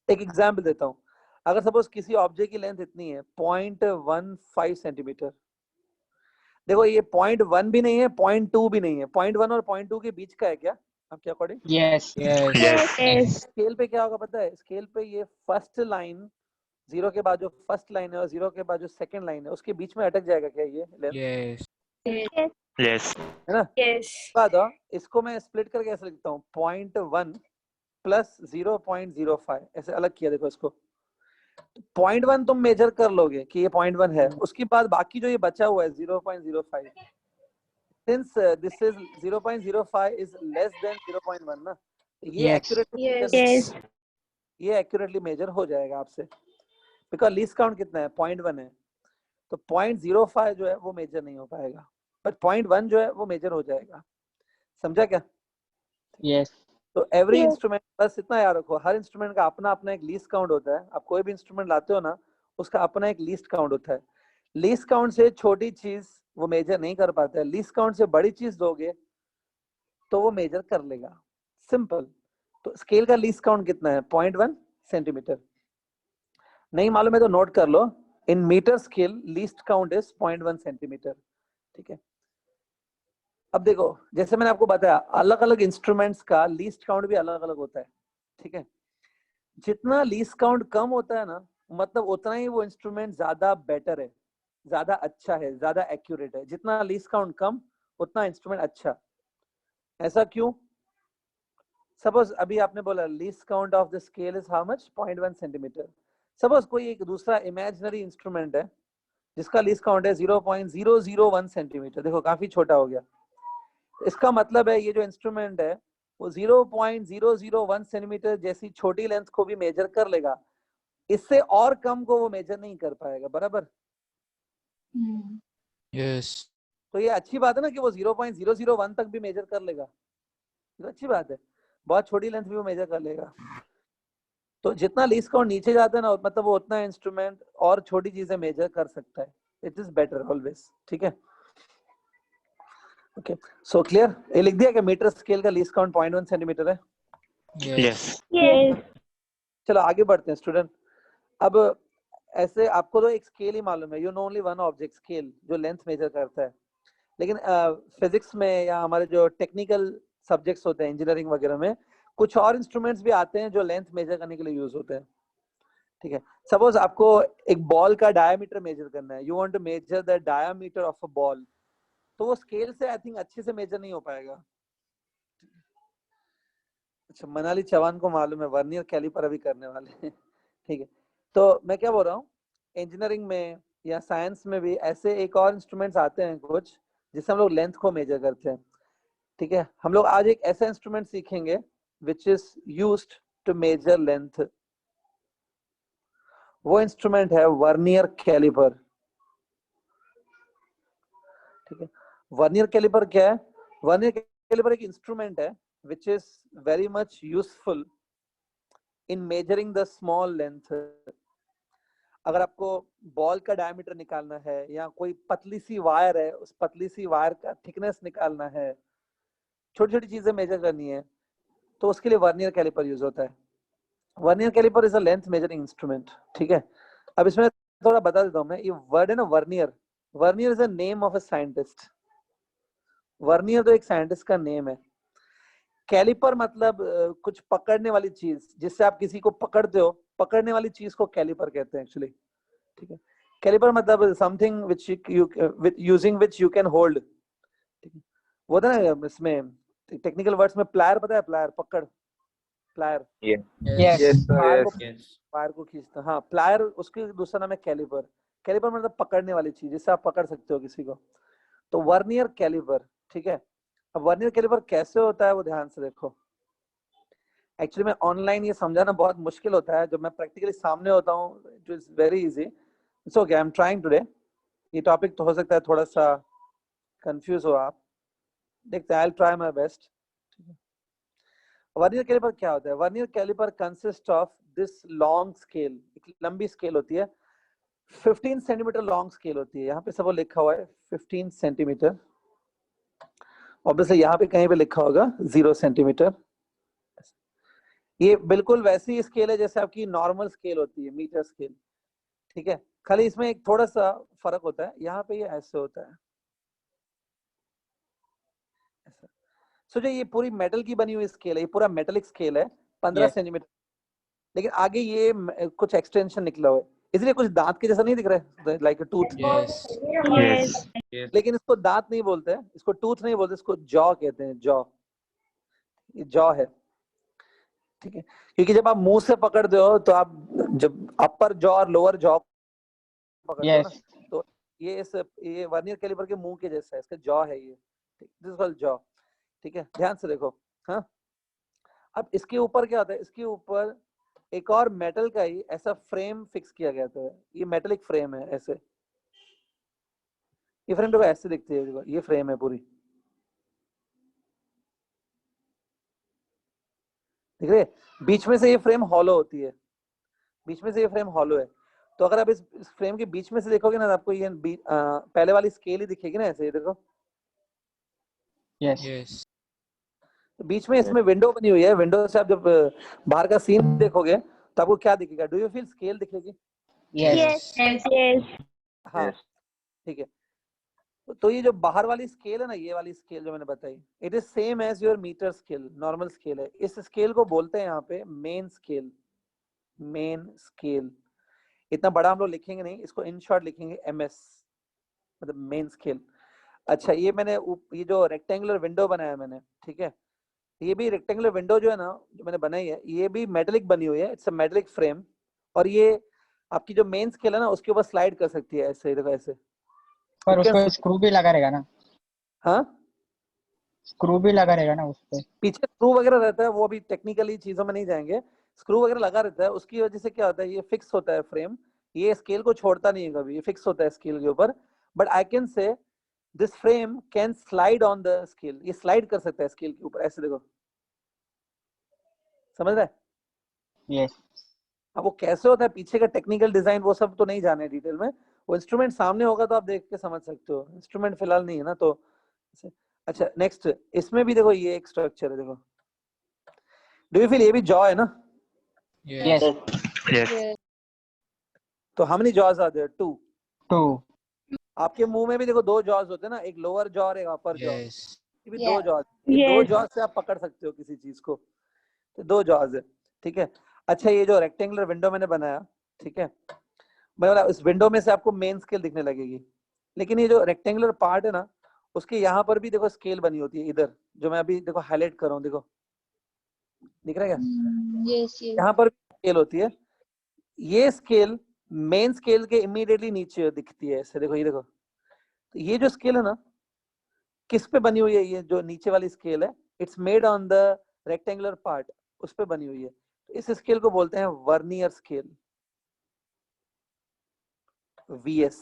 एक एग्जाम्पल देता हूं। अगर सपोज किसी ऑब्जेक्ट की लेंथ इतनी है 0.15 सेंटीमीटर, देखो ये 0.1 भी नहीं है, 0.2 भी नहीं है, 0.1 और 0.2 के बीच का है क्या आपके according? Yes yes Yes. Scale पे क्या होगा पता है? स्केल पे ये फर्स्ट लाइन, जीरो के बाद जो फर्स्ट लाइन है और जीरो के बाद जो सेकंड लाइन है, उसके बीच में अटक जाएगा क्या ये लेंथ? Yes Yes. है ना? Yes. बाद इसको मैं स्प्लिट करके ऐसे लिखता हूँ, 0.1 प्लस 0.05, ऐसे अलग किया। देखो इसको 0.1 तुम मेजर कर लोगे कि ये 0.1 है, उसके बाद बाकी जो ये बचा हुआ है 0.05, since this is 0.05 is less than 0.1 ना, ये Yes. Accurately Yes. ये एक्यूरेटली मेजर हो जाएगा आपसे, बिकॉज लीस्ट काउंट कितना है? 0.1 है, तो 0.05 जो है वो मेजर नहीं हो पाएगा, बट 0.1 जो है वो मेजर हो जाएगा। समझा क्या? यस तो एवरी Yes. इंस्ट्रूमेंट, बस इतना याद रखो, हर इंस्ट्रूमेंट का अपना अपना एक लीस्ट काउंट होता है। आप कोई भी इंस्ट्रूमेंट लाते हो ना, उसका अपना एक लीस्ट काउंट होता है। लीस्ट काउंट से छोटी चीज वो मेजर नहीं कर पाता है, लीस्ट काउंट से बड़ी चीज दोगे तो वो मेजर कर लेगा। सिंपल। तो स्केल का लीस्ट काउंट कितना है? 0.1 सेंटीमीटर। नहीं मालूम है तो नोट कर लो, in metre scale least count is 0.1 centimetre. ठीक है, अब देखो जैसे मैंने आपको बताया, अलग अलग इंस्ट्रूमेंट्स का लीस्ट काउंट भी अलग अलग होता है। ठीक है, जितना लीस्ट काउंट कम होता है ना, मतलब उतना ही वो इंस्ट्रूमेंट ज्यादा बेटर है, ज्यादा अच्छा है, ज्यादा एक्यूरेट है। जितना लीस्ट काउंट कम, उतना इंस्ट्रूमेंट अच्छा। ऐसा क्यों? सपोज अभी आपने बोला least count of the scale is how much? 0.1 centimetre. Suppose कोई एक दूसरा इमेजिनरी इंस्ट्रूमेंट है जिसका लीस्ट काउंट है 0.001 सेंटीमीटर। देखो काफी छोटा हो गया। इसका मतलब है ये जो इंस्ट्रूमेंट है वो 0.001 सेंटीमीटर जैसी छोटी लेंथ को भी मेजर कर लेगा, इससे और कम को वो मेजर नहीं कर पाएगा। बराबर? यस तो ये अच्छी बात है ना कि वो 0.001 तक भी मेजर कर लेगा, तो अच्छी बात है, बहुत छोटी लेंथ भी वो मेजर कर लेगा। तो जितना लीस्ट काउंट नीचे जाता है ना, मतलब वो उतना इंस्ट्रूमेंट और छोटी चीजें मेजर कर सकता है। It is better always. ठीक है, ओके, सो क्लियर? ये लिख दिया कि मीटर स्केल का लीस्ट काउंट 0.1 सेंटीमीटर है। Yes Yes. चलो आगे बढ़ते हैं स्टूडेंट। अब ऐसे आपको तो एक स्केल ही मालूम है, you know only one object, scale जो लेंथ मेजर करता है। लेकिन फिजिक्स में या हमारे जो टेक्निकल सब्जेक्ट्स होते हैं इंजीनियरिंग वगैरह में, कुछ और इंस्ट्रूमेंट्स भी आते हैं जो लेंथ मेजर करने के लिए यूज होते हैं। ठीक है, सपोज आपको एक बॉल का डायमीटर मेजर करना है, you want to measure the diameter of a ball, तो वो स्केल से आई थिंक अच्छे से मेजर नहीं हो पाएगा। अच्छा, मनाली चौहान को मालूम है वर्नियर कैलिपर अभी करने वाले हैं। ठीक है, तो मैं क्या बोल रहा हूँ, इंजीनियरिंग में या साइंस में भी ऐसे एक और इंस्ट्रूमेंट्स आते हैं कुछ, जिससे हम लोग लेंथ को मेजर करते हैं। ठीक है, हम लोग आज एक ऐसा इंस्ट्रूमेंट सीखेंगे which is used to measure length. वो इंस्ट्रूमेंट है वर्नियर कैलिपर। ठीक है, वर्नियर कैलिपर क्या है? वर्नियर कैलिपर एक इंस्ट्रूमेंट है which is very much useful in measuring the small length. अगर आपको बॉल का डायमीटर निकालना है या कोई पतली सी वायर है, उस पतली सी वायर का थिकनेस निकालना है, छोटी छोटी चीजें मेजर करनी है, तो उसके लिए वर्नियर कैलिपर यूज होता है। Vernier caliper is a length measuring instrument, ठीक है। अब इसमें थोड़ा बता देता हूँ मैं, ये वर्ड है ना vernier, vernier is a name of a scientist. Vernier तो एक साइंटिस्ट का नेम है। कैलिपर मतलब कुछ पकड़ने वाली चीज, जिससे आप किसी को पकड़ते हो, पकड़ने वाली चीज को कैलिपर कहते हैं एक्चुअली, ठीक है। कैलिपर मतलब something which you using which you can hold, ठीक है। वो था ना इसमें टेक्निकल वर्ड्स में प्लायर, पता है प्लायर, पकड़, प्लायर, Yes. वायर को खींचता, हाँ प्लायर, उसकी दूसरा नाम है कैलिपर। कैलिपर मतलब पकड़ने वाली चीज, जिससे आप पकड़ सकते हो किसी को, तो वर्नियर कैलिपर, ठीक है। अब वर्नियर कैलिपर कैसे होता है वो ध्यान से देखो। एक्चुअली में ऑनलाइन ये समझाना बहुत मुश्किल होता है, जब मैं प्रैक्टिकली सामने होता हूँ it is very easy. It's okay, I am trying today. ये टॉपिक तो हो सकता है थोड़ा सा कंफ्यूज हो आप, देखते हैं, I will try my best. Vernier calliper क्या होता है? Vernier calliper consist of this long scale, एक लंबी स्केल होती है, 15 सेंटीमीटर लॉन्ग स्केल होती है। यहाँ पे सब लिखा हुआ है 15 सेंटीमीटर, ऑब्वियसली यहाँ पे कहीं पे लिखा होगा 0 सेंटीमीटर। ये बिल्कुल वैसी स्केल है जैसे आपकी नॉर्मल स्केल होती है, मीटर स्केल, ठीक है। खाली इसमें एक थोड़ा सा फर्क होता है, यहाँ पे ये ऐसे होता है, ऐसा। सोचो ये पूरी मेटल की बनी हुई स्केल है, ये पूरा मेटेलिक स्केल है, 15 सेंटीमीटर, लेकिन आगे ये कुछ एक्सटेंशन निकला हुआ है, इसलिए कुछ दांत के जैसा नहीं दिख रहा है, लाइक अ टूथ। लेकिन इसको दांत नहीं बोलते हैं, इसको टूथ नहीं बोलते, इसको जॉ कहते हैं, जॉ, ये जॉ है, ठीक है। क्योंकि जब आप मुंह से पकड़ते हो तो आप जब अपर जॉ और लोअर जॉ पकड़ते हो ना, तो ये वर्नियर कैलिपर के मुंह के जैसा है, इसका जॉ है ये, दिस इज कॉल्ड जॉ, ठीक है। ध्यान से देखो, हाँ। अब इसके ऊपर क्या होता है, इसके ऊपर एक और मेटल का ही ऐसा फ्रेम फिक्स किया गया था, ये मेटेलिक फ्रेम है ऐसे, ये फ्रेम देखो ऐसे दिखती है, देखो ये फ्रेम है पूरी, दिख रहे, बीच में से ये फ्रेम हॉलो होती है, बीच में से ये फ्रेम हॉलो है। तो अगर आप इस फ्रेम के बीच में से देखोगे ना, तो आपको ये पहले वाली स्केल ही दिखेगी ना, ऐसे, ये देखो, तो बीच में इसमें विंडो बनी हुई है, विंडो से आप जब बाहर का सीन देखोगे तो आपको क्या दिखेगा? डू यू फील स्केल दिखेगी? हाँ, ठीक है। तो ये जो बाहर वाली स्केल है ना, ये वाली स्केल जो मैंने बताई, it is same as your metre scale, normal scale है। इस स्केल को बोलते हैं यहाँ पे मेन स्केल, मेन स्केल। इतना बड़ा हम लोग लिखेंगे नहीं, इसको इन शॉर्ट लिखेंगे MS, मतलब मेन स्केल। अच्छा, ये मैंने ये जो रेक्टेंगुलर विंडो बनाया मैंने, ठीक है, ये भी रेक्टेंगुलर विंडो जो है ना, जो मैंने बनाई है, ये भी मेटेलिक बनी हुई है, इट्स अ मेटेलिक फ्रेम। और ये आपकी जो मेन स्केल है ना, उसके ऊपर स्लाइड कर सकती है, ऐसे देखो ऐसे। पर उसको स्क्रू भी लगा रहेगा ना? हाँ, स्क्रू भी लगा रहेगा ना उस पे? पीछे स्क्रू वगैरह रहता है, वो अभी टेक्निकली चीजों में नहीं जाएंगे। स्क्रू वगैरह लगा रहता है, उसकी वजह से क्या होता है, ये फिक्स होता है फ्रेम, ये स्केल को छोड़ता नहीं है कभी, ये फिक्स होता है स्केल के ऊपर। But I can say this frame can slide on the scale, ये स्लाइड कर सकता है स्केल के ऊपर, ऐसे देखो, समझ रहे हैं? यस। अब वो कैसे होता है, पीछे का टेक्निकल डिजाइन, वो सब तो नहीं जाने डिटेल में, वो इंस्ट्रूमेंट सामने होगा तो आप देख के समझ सकते हो, इंस्ट्रूमेंट फिलहाल नहीं है ना, तो अच्छा। नेक्स्ट, इसमें भी देखो ये एक स्ट्रक्चर है, देखो, डू यू फील ये भी जॉ है ना? यस। तो how many jaws are there? 2। 2। आपके मुंह में भी देखो 2 जॉज होते हैं ना, एक लोअर जॉ और एक अपर जॉ, ये भी 2 जॉज, ये 2 जॉज से आप पकड़ सकते हो किसी चीज को, तो 2 जॉज है, ठीक है। अच्छा, ये जो रेक्टेंगुलर विंडो मैंने बनाया, ठीक है, मैं बोला इस विंडो में से आपको मेन स्केल दिखने लगेगी, लेकिन ये जो रेक्टेंगुलर पार्ट है ना, उसके यहाँ पर भी देखो स्केल बनी होती है, इधर जो मैं अभी देखो हाईलाइट कर रहा हूँ, देखो दिख रहा है क्या? यस यहाँ पर स्केल होती है, ये स्केल मेन स्केल के इमीडिएटली नीचे दिखती है, ऐसे देखो, ये देखो। तो ये जो स्केल है ना, किस पे बनी हुई है? ये जो नीचे वाली स्केल है, it's made on the rectangular part, उस पे बनी हुई है। तो इस स्केल को बोलते हैं वर्नियर स्केल, VS।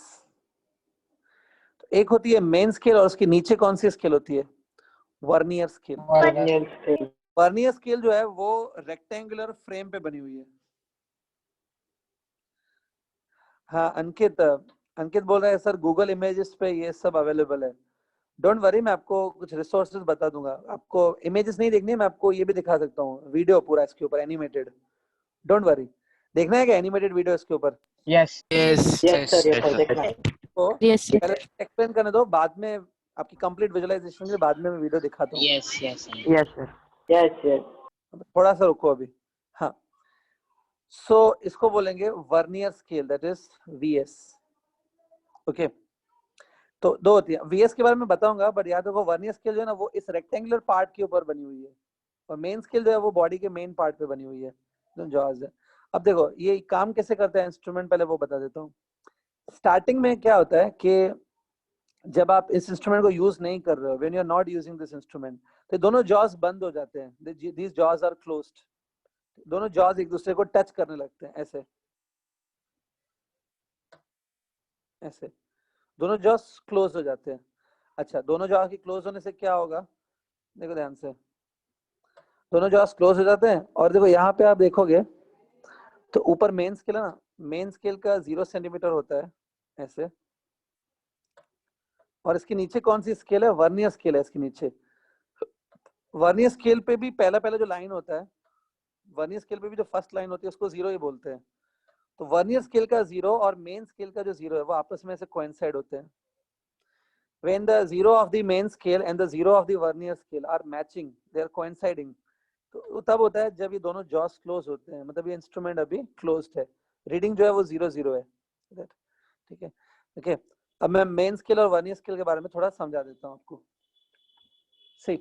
तो एक होती है मेन स्केल, और उसके नीचे कौन सी स्केल होती है? Vernier scale. Vernier scale. Vernier scale जो है वो रेक्टेंगुलर फ्रेम पे बनी हुई है। हाँ अंकित, अंकित बोल रहा है सर गूगल इमेजेस पे ये सब अवेलेबल है। डोंट वरी, मैं आपको कुछ रिसोर्सेज बता दूंगा। आपको इमेजेस नहीं देखनी है, मैं आपको ये भी दिखा सकता हूँ, वीडियो पूरा इसके ऊपर एनिमेटेड। Don't worry. देखना है क्या एनिमेटेड वीडियो इसके ऊपर? Yes yes yes sir, Yes, sir. देखना है। तो Yes, yes. पहले एक्सप्लेन करने दो, बाद में आपकी कंप्लीट विजुअलाइजेशन के बाद में मैं वीडियो दिखाता हूँ। Yes yes yes sir, yes yes. थोड़ा सा रुको अभी। हाँ, सो इसको बोलेंगे vernier scale, that is VS. Okay, तो दो होती है। वीएस के बारे में बताऊंगा, बट याद रखो वर्नियर स्केल जो है ना वो इस रेक्टेंगुलर पार्ट के ऊपर बनी हुई है, और मेन स्केल जो है वो बॉडी के मेन पार्ट पे बनी हुई है, जो जॉज है। अब देखो ये काम कैसे करता है इंस्ट्रूमेंट, पहले वो बता देता हूँ। स्टार्टिंग में क्या होता है कि जब आप इस इंस्ट्रूमेंट को यूज नहीं कर रहे हो, when you are not using this instrument, तो दोनों जॉज बंद हो जाते हैं, दीज जॉज आर क्लोज्ड। दोनों जॉज एक दूसरे को टच करने लगते हैं, ऐसे ऐसे दोनों जॉज क्लोज हो जाते हैं। अच्छा, दोनों जॉज के क्लोज होने से क्या होगा, देखो ध्यान से, दोनों जॉज क्लोज हो जाते हैं। और देखो यहाँ पे आप देखोगे तो ऊपर मेन स्केल है ना, मेन स्केल का 0 सेंटीमीटर होता है ऐसे, और इसके नीचे कौन सी स्केल है, वर्नियर स्केल है इसके नीचे। वर्नियर स्केल पे भी पहला पहला जो लाइन होता है, वर्नियर स्केल पे भी जो फर्स्ट लाइन होती है उसको 0 ही बोलते हैं। तो वर्नियर स्केल का 0 और मेन स्केल का जो 0 है वो आपस में से कोइंसाइड होते हैं। When the 0 of the main scale and the 0 of the vernier scale are matching, they are coinciding, तो तब होता है जब ये दोनों जॉस क्लोज होते हैं, मतलब ये इंस्ट्रूमेंट अभी क्लोज्ड है, रीडिंग जो है वो 0 है। ठीक है, ओके। अब मैं मेन स्केल और वर्नियर स्केल के बारे में थोड़ा समझा देता हूँ आपको। सी,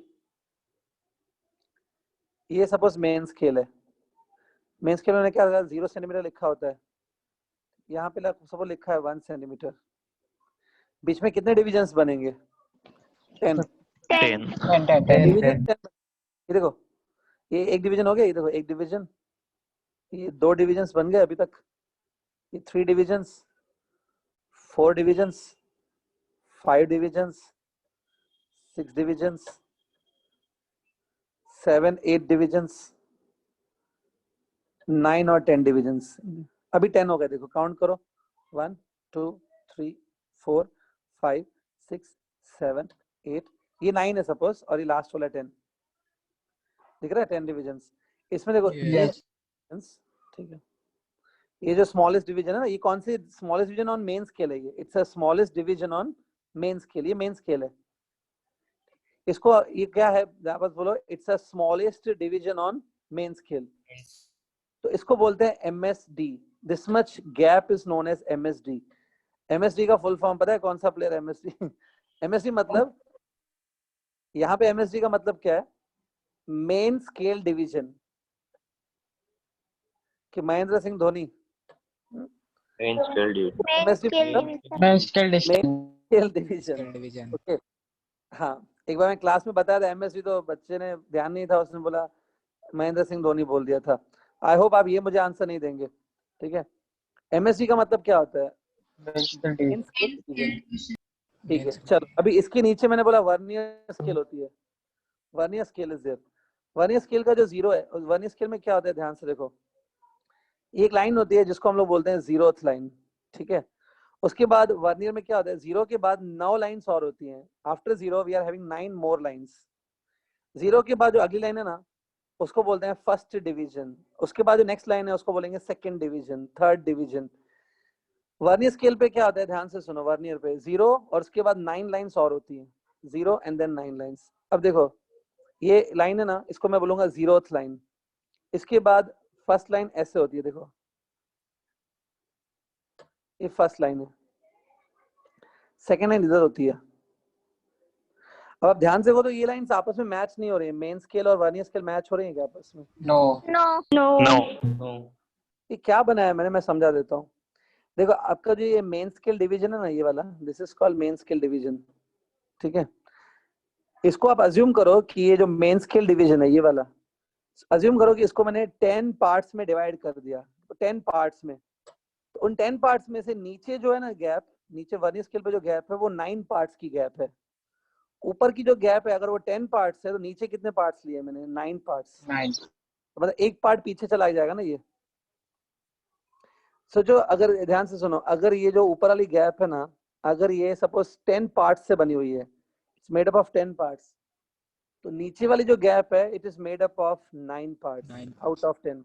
ये सपोज मेन स्केल है, मेन स्केल में क्या 0 सेंटीमीटर लिखा होता है, यहाँ पे सपोज लिखा है 1 सेंटीमीटर। बीच में कितने डिविजन्स बनेंगे, 10 10. डिवीजन। ये देखो, ये एक डिवीजन हो गया, ये देखो एक डिवीजन, ये 2 डिविजन्स बन गए अभी तक, ये 3 divisions, 4 divisions, 5 divisions, 6 divisions, 7 8 divisions, 9 और 10 डिविजन्स। अभी 10 हो गए, देखो काउंट करो, 1 2 3 4 5 6 7 8, ये 9 है सपोज, और ये लास्ट वाला 10 दिख रहा है, 10 डिविजन्स। इसमें देखो Yes. ठीक है, ये जो स्मॉलेस्ट डिवीजन है ना, ये कौन सी smallest division on main scale है, ये it's a smallest division on main scale, ये मेन स्केल है। इसको ये क्या है, वापस बोलो, it's a smallest division on main scale, तो इसको बोलते हैं MSD. This much gap is known as MSD. MSD का फुल फॉर्म पता है कौन सा प्लेयर, एमएसडी एमएसडी मतलब, यहाँ पे एमएसडी का मतलब क्या है, मेन स्केल डिवीजन, कि Mahendra Singh Dhoni, Main scale division. MSD मतलब मैं scale distance scale division. Okay, हाँ, एक बार मैं क्लास में बताया था एमएसडी, तो बच्चे ने ध्यान नहीं था, उसने बोला महेंद्र सिंह धोनी बोल दिया था। आई होप आप ये मुझे आंसर नहीं देंगे, ठीक है। एमएसडी का मतलब क्या होता है, ठीक है। चलो अभी इसके नीचे मैंने बोला वर्नियर स्केल होती है, vernier scale is there. Vernier scale का जो 0 है, वर्नियर स्केल में क्या होता है, ध्यान से देखो, एक लाइन होती है जिसको हम लोग बोलते हैं 0th लाइन, ठीक है। उसके बाद वर्नियर में क्या होता है, 0 के बाद 9 लाइंस और होती हैं। After 0 we are having 9 more lines. 0 के बाद जो अगली लाइन है ना, उसको बोलते हैं फर्स्ट डिवीजन। उसके बाद जो नेक्स्ट लाइन है उसको बोलेंगे second division, third division. Vernier scale पे क्या होता है, ध्यान से सुनो, वर्नियर पे 0 और उसके बाद 9 लाइंस और होती हैं, 0 एंड देन 9 लाइंस। अब देखो ये लाइन है ना, इसको मैं बोलूंगा 0th लाइन। इसके बाद फर्स्ट लाइन ऐसे होती है, देखो ये फर्स्ट लाइन है, सेकेंड लाइन इधर होती है। अब आप ध्यान से देखो तो ये लाइंस आपस में मैच नहीं हो रही है, मेन स्केल और वर्नियर स्केल मैच हो रही है क्या आपस में? No No. ये क्या बनाया मैंने, मैं समझा देता हूँ। देखो आपका जो ये मेन स्केल डिवीजन है ना, ये वाला, this is called main scale division, ठीक है। इसको आप अज्यूम करो कि ये जो मेन स्केल डिवीजन है ये वाला, अज्यूम करो कि इसको मैंने 10 पार्ट्स में डिवाइड कर दिया, तो 10 पार्ट्स में, तो उन 10 पार्ट्स में से नीचे जो है ना गैप, नीचे वर्नियर स्केल पे जो गैप है वो 9 पार्ट्स की गैप है, ऊपर की जो गैप है अगर वो 10 पार्ट्स है तो नीचे कितने पार्ट्स लिए मैंने 9 पार्ट्स, 9. तो मतलब एक पार्ट पीछे चला जाएगा ना ये। सोचो अगर ध्यान से सुनो, अगर ये जो ऊपर वाली गैप है ना, अगर ये सपोज 10 पार्ट्स से बनी हुई है, it's made up of 10 parts, तो नीचे वाली जो गैप है it is made up of 9 parts out of 10,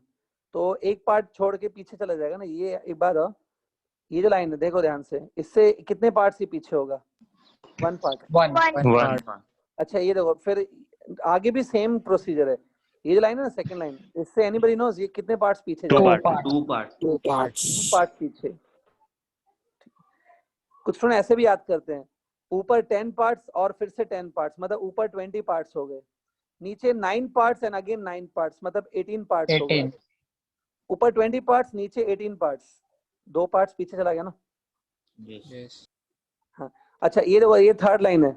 तो एक पार्ट छोड़ के पीछे चला जाएगा ना। ये एक बात हो, ये जो लाइन है देखो ध्यान से, इससे कितने पार्ट्स ही पीछे होगा 1 पार्ट। 1. अच्छा ये देखो फिर आगे भी सेम प्रोसीजर है, ये जो लाइन है ना सेकंड लाइन, इससे एनीबडी नोज ये कितने पार्ट्स पीछे Two जाएगा? part. 2 2 parts. पार्ट पीछे। कुछ स्टूडेंट ऐसे भी याद करते हैं, ऊपर 10 पार्ट्स और फिर से 10 पार्ट्स, मतलब ऊपर 20 पार्ट्स हो गए, नीचे 9 पार्ट्स एंड अगेन 9 पार्ट्स, मतलब 18 पार्ट्स हो गए। 18. ऊपर 20 पार्ट्स नीचे 18 पार्ट्स, 2 पार्ट्स पीछे चला गया ना। Yes. हाँ अच्छा ये देखो ये थर्ड लाइन है,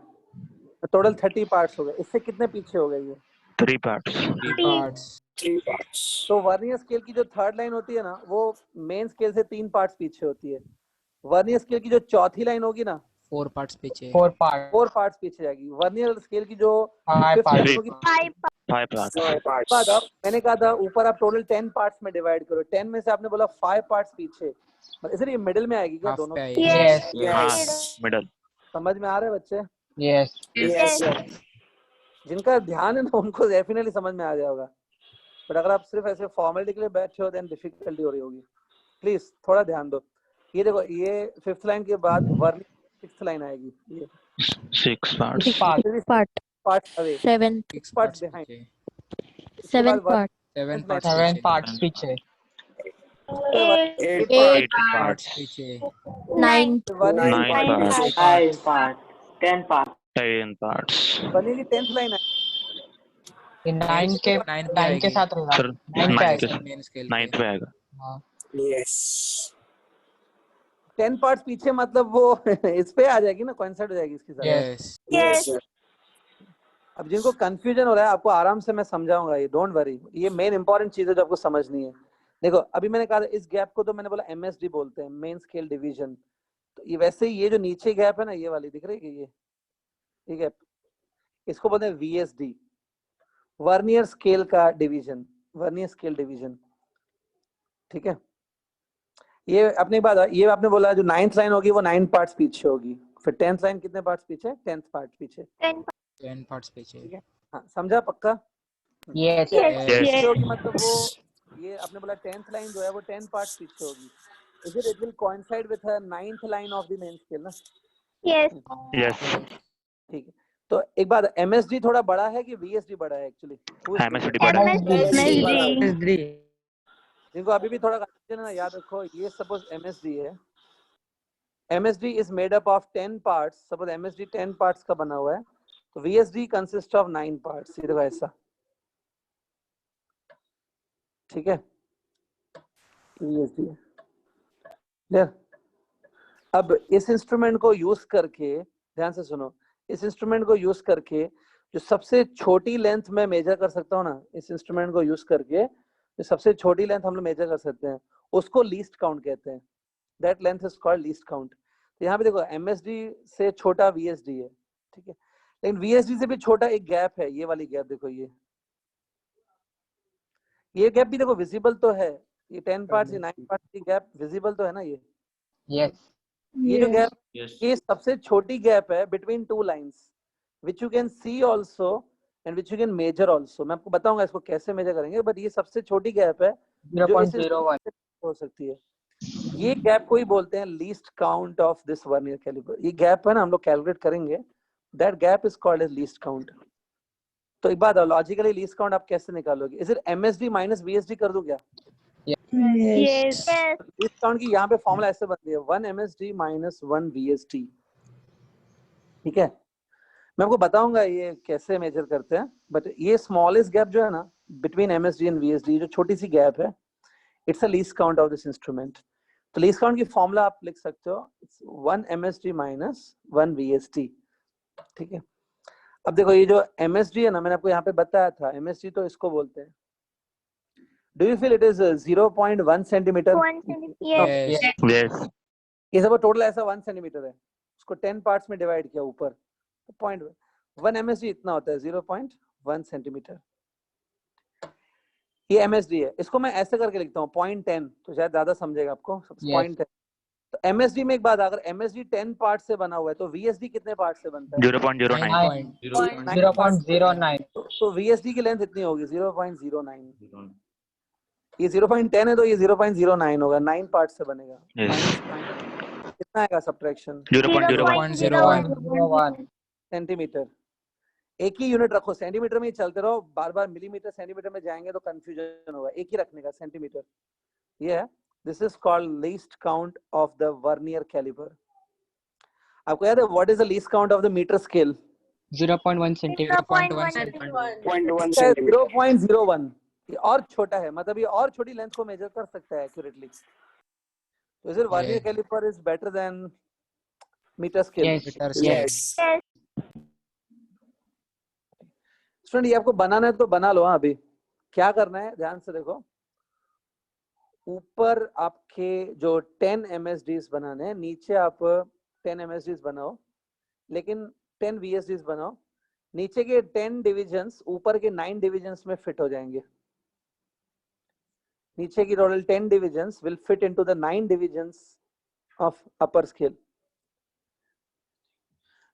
टोटल 30 पार्ट्स हो गए, इससे कितने पीछे हो गए ये? 3 parts. 3 parts. तो वर्नियर स्केल की जो थर्ड लाइन होती है ना वो मेन स्केल से 3 पार्ट्स पीछे होती है। वर्नियर स्केल की जो चौथी लाइन होगी ना 4 parts पीछे. 4 part. 4 पार्ट्स पीछे जाएगी। वर्नियर स्केल की जो 5 fifth part. line होगी 5 parts. बाद अब मैंने कहा था ऊपर आप टोटल 10 पार्ट्स में डिवाइड करो, 10 में से आपने बोला 5 पार्ट्स पीछे, इसलिए मिडिल में आएगी क्या दोनों? Yes. Middle. समझ में आ रहा है बच्चे? Yes. जिनका ध्यान है ना उनको डेफिनेटली समझ में आ गया होगा, बट अगर आप सिर्फ ऐसे फॉर्मेलिटी के लिए बैठे हो देन डिफिकल्टी हो रही होगी। प्लीज थोड़ा ध्यान दो। ये देखो ये 5th लाइन के बाद वर्नियर 6th लाइन आएगी, ये 6 parts. 6 part. Parts away, 7 parts behind. 7 part 7 parts. 7 parts पीछे. 8 parts. पीछे. 9 9 parts. 5 parts. 10 parts. 10 parts. बनेगी 10th लाइन है। ये 9 के 9 के साथ रहेगा. Sir, 9 पे 9 आएगा. मेन स्केल 9 पे आएगा. हाँ. 10 पार्ट्स पीछे मतलब वो इस पे आ जाएगी ना, कोइंसाइड हो जाएगी इसके साथ। Yes. अब जिनको कंफ्यूजन हो रहा है आपको आराम से मैं समझाऊंगा, ये डोंट वरी, ये मेन इंपॉर्टेंट चीज है जो आपको समझनी है। देखो अभी मैंने कहा था इस गैप को तो मैंने बोला एमएसडी बोलते हैं, मेन स्केल डिवीजन। तो ये वैसे ही ये जो नीचे गैप है ना ये वाली दिख रही है, ये गैप, इसको बोलते हैं वीएसडी, वर्नियर स्केल का डिवीजन, वर्नियर स्केल डिवीजन। ठीक है, ये अपनी बात है, ये आपने बोला जो 9th लाइन होगी वो 9 पार्ट्स पीछे होगी, फिर 10th लाइन कितने पार्ट्स पीछे? 10th पार्ट पीछे। 10 parts पीछे. हाँ समझा पक्का? Yes. पीछे होगी मतलब वो ये आपने बोला 10th लाइन जो है वो 10 पार्ट्स पीछे होगी, it will coincide with the 9th line of the main scale ना। Yes. ठीक है, तो एक बात, एमएसडी थोड़ा बड़ा है कि वीएसडी बड़ा है एक्चुअली? MSD बड़ा है. MSD. जिनको अभी भी थोड़ा कंफ्यूजन है ना, याद रखो ये सपोज एमएसडी है, MSD is made up of 10 parts, suppose MSD 10 parts का बना हुआ है, तो वीएसडी कंसिस्ट ऑफ 9 पार्ट्स, ये देखो ऐसा। ठीक है, वीएसडी क्लियर? अब इस इंस्ट्रूमेंट को यूज करके ध्यान से सुनो, इस इंस्ट्रूमेंट को यूज करके जो सबसे छोटी लेंथ में मेजर कर सकता हूँ ना, इस इंस्ट्रूमेंट को यूज करके जो सबसे छोटी लेंथ हम लोग मेजर कर सकते हैं उसको लीस्ट काउंट कहते हैं, that length is called least count. तो यहाँ पे देखो एमएसडी से छोटा वीएसडी है, ठीक है, लेकिन वीएसडी से भी छोटा एक गैप है, ये वाली गैप देखो, ये गैप भी देखो विजिबल तो है, ये 10 पार्ट्स 9 पार्ट्स की गैप विजिबल तो है ना ये। Yes. ये जो गैप Yes. ये सबसे छोटी गैप है between two lines which you can see also and which you can measure also. मैं आपको बताऊंगा इसको कैसे मेजर करेंगे, बट ये सबसे छोटी गैप है जो इस 0.01. हो सकती है। ये गैप को ही बोलते हैं least count of this vernier caliper. ये गैप है ना, हम लोग कैलकुलेट करेंगे, that gap is called as least count. तो एक बात लॉजिकली लीस्ट काउंट आप कैसे निकालोगे? Is it MSD minus VSD कर दूं क्या? Yes. लीस्ट काउंट की यहाँ पे फॉर्मूला ऐसे बनती है 1 एमएसडी माइनस 1 वीएसडी। ठीक है, मैं आपको बताऊंगा ये कैसे मेजर करते हैं, बट ये स्मॉलेस्ट गैप जो है ना बिटवीन एमएसडी एंड वीएसडी, जो छोटी सी गैप है, it's a least count of this instrument. तो लीस्ट काउंट की फॉर्मूला आप लिख सकते हो 1 एमएसडी माइनस 1 वीएसडी। ठीक है, अब देखो ये जो एमएसडी है ना, मैंने आपको यहाँ पे बताया था, एमएसडी तो इसको बोलते हैं, do you feel it is 0.1 centimetre? Yes. Yes. ये सब टोटल ऐसा 1 सेंटीमीटर है, उसको 10 पार्ट्स में डिवाइड किया ऊपर, तो पॉइंट 1 MSD इतना होता है 0.1 सेंटीमीटर। ये MSD है, इसको मैं ऐसे करके लिखता हूँ 0.10, तो शायद ज्यादा समझेगा आपको। 0.10 तो MSD में एक बात, अगर MSD 10 पार्ट से बना हुआ है तो VSD कितने पार्ट से बनता है? 0.09 0.09 तो VSD की लेंथ इतनी होगी 0.09। ये 0.10 है तो ये 0.09 होगा, 9 पार्ट से बनेगा। yes कितना आएगा सब्ट्रैक्शन? 0.01 सेंटीमीटर। एक ही यूनिट रखो, सेंटीमीटर में ही चलते रहो, बार बार मिलीमीटर सेंटीमीटर में जाएंगे तो कंफ्यूजन होगा, एक ही रखने का सेंटीमीटर। ये है, this is called least count of the vernier caliper. आपको याद है what is the least count of the metre scale? 0.1 centimetre 0.01। ये और छोटा है, मतलब ये और छोटी लेंथ को मेजर कर सकता है एक्यूरेटली। तो इस vernier caliper is better than metre scale. Yes student ये आपको बनाना है तो बना लो। अभी क्या करना है ध्यान से देखो, ऊपर आपके जो 10 MSDs बनाने हैं, नीचे आप 10 MSDs बनाओ, लेकिन 10 VSDs बनाओ। नीचे के 10 डिविजन्स ऊपर के 9 डिविजन्स में फिट हो जाएंगे। नीचे की total 10 divisions will fit into the 9 divisions of upper scale.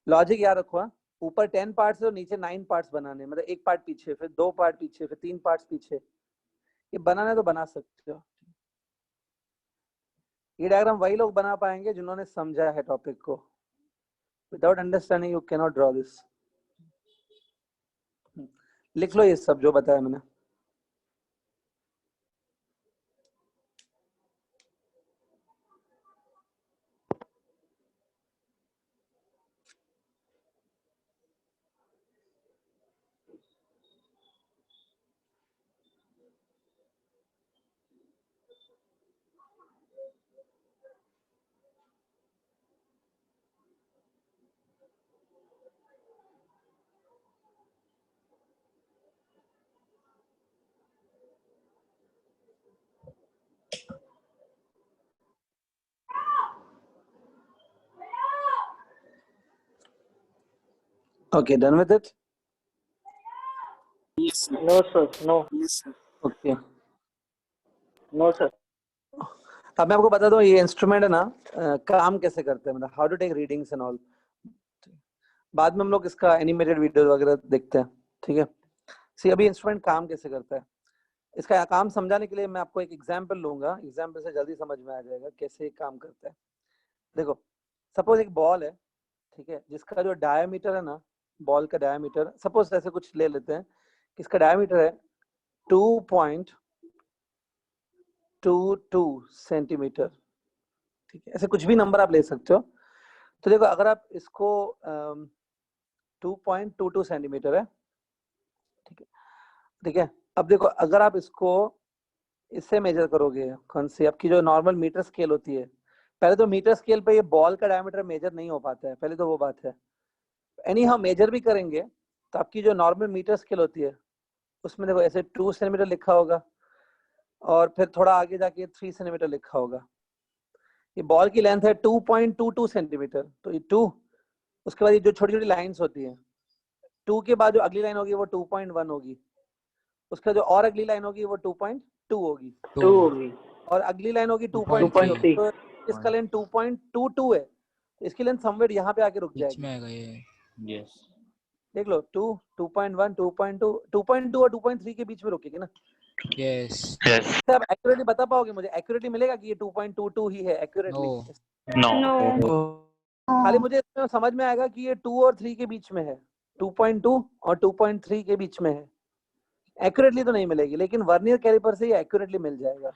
Logic याद रखो, ऊपर 10 पार्ट्स है और नीचे 9 पार्ट्स बनाने, मतलब एक पार्ट पीछे, फिर 2 पार्ट पीछे, फिर 3 पार्ट्स पीछे। ये बनाना है तो बना सकते हो। ये डायग्राम वही लोग बना पाएंगे जिन्होंने समझा है टॉपिक को। Without understanding you can not draw this. लिख लो ये सब जो बताया मैंने। Okay, done with it? No, sir. No. Okay. No, sir. अब मैं आपको बता दूं ये इंस्ट्रूमेंट है ना, काम कैसे करते हैं, मतलब how to take readings and all. बाद में हम लोग इसका एनिमेटेड वीडियो वगैरह देखते हैं, ठीक है। सी अभी इंस्ट्रूमेंट काम कैसे करता है, इसका काम समझाने के लिए मैं आपको एक एग्जांपल लूंगा। एग्जांपल से जल्दी समझ में आ जाएगा कैसे ये काम करता है। देखो सपोज एक बॉल है, ठीक है, जिसका जो डायमीटर है ना, बॉल का डायमीटर, सपोज ऐसे कुछ ले लेते हैं, इसका डायमीटर है 2.22 सेंटीमीटर, ठीक है। ऐसे कुछ भी नंबर आप ले सकते हो। तो देखो अगर आप इसको 2.22 सेंटीमीटर है, ठीक है, ठीक है। अब देखो अगर आप इसको इससे मेजर करोगे, कौन सी आपकी जो नॉर्मल मीटर स्केल होती है, पहले तो मीटर स्केल पे ये बॉल का डायमीटर मेजर नहीं हो पाता है, पहले तो वो बात है। एनी हाउ मेजर भी करेंगे तो आपकी जो नॉर्मल मीटर स्केल होती है उसमें देखो ऐसे 2 सेंटीमीटर लिखा होगा और फिर थोड़ा आगे जाके 3 सेंटीमीटर लिखा होगा। ये बॉल की लेंथ है 2.22 सेंटीमीटर, तो ये 2, उसके बाद ये जो छोटी छोटी लाइंस होती है, 2 के बाद जो अगली लाइन होगी वो 2.1 होगी, उसका जो और अगली लाइन होगी वो 2.2 होगी, 2 होगी और अगली लाइन होगी 2.3। तो इसका लेंथ 2.22 है, तो इसकी लेंथ समवेयर यहाँ पे आके रुक बीच जाएगी। में आएगा ये। yes देख लो 2, 2.1, 2.2, 2.2 और 2.3 के बीच में रुकेगी ना। यस yes आप एक्यूरेटली बता पाओगे मुझे, एक्यूरेटली मिलेगा कि ये 2.22 ही है एक्यूरेटली? नो no खाली मुझे इसमें समझ में आएगा कि ये 2 और 3 के बीच में है, 2.2 और 2.3 के बीच में है। एक्यूरेटली तो नहीं मिलेगी, लेकिन वर्नियर कैलिपर से ये एक्यूरेटली मिल जाएगा।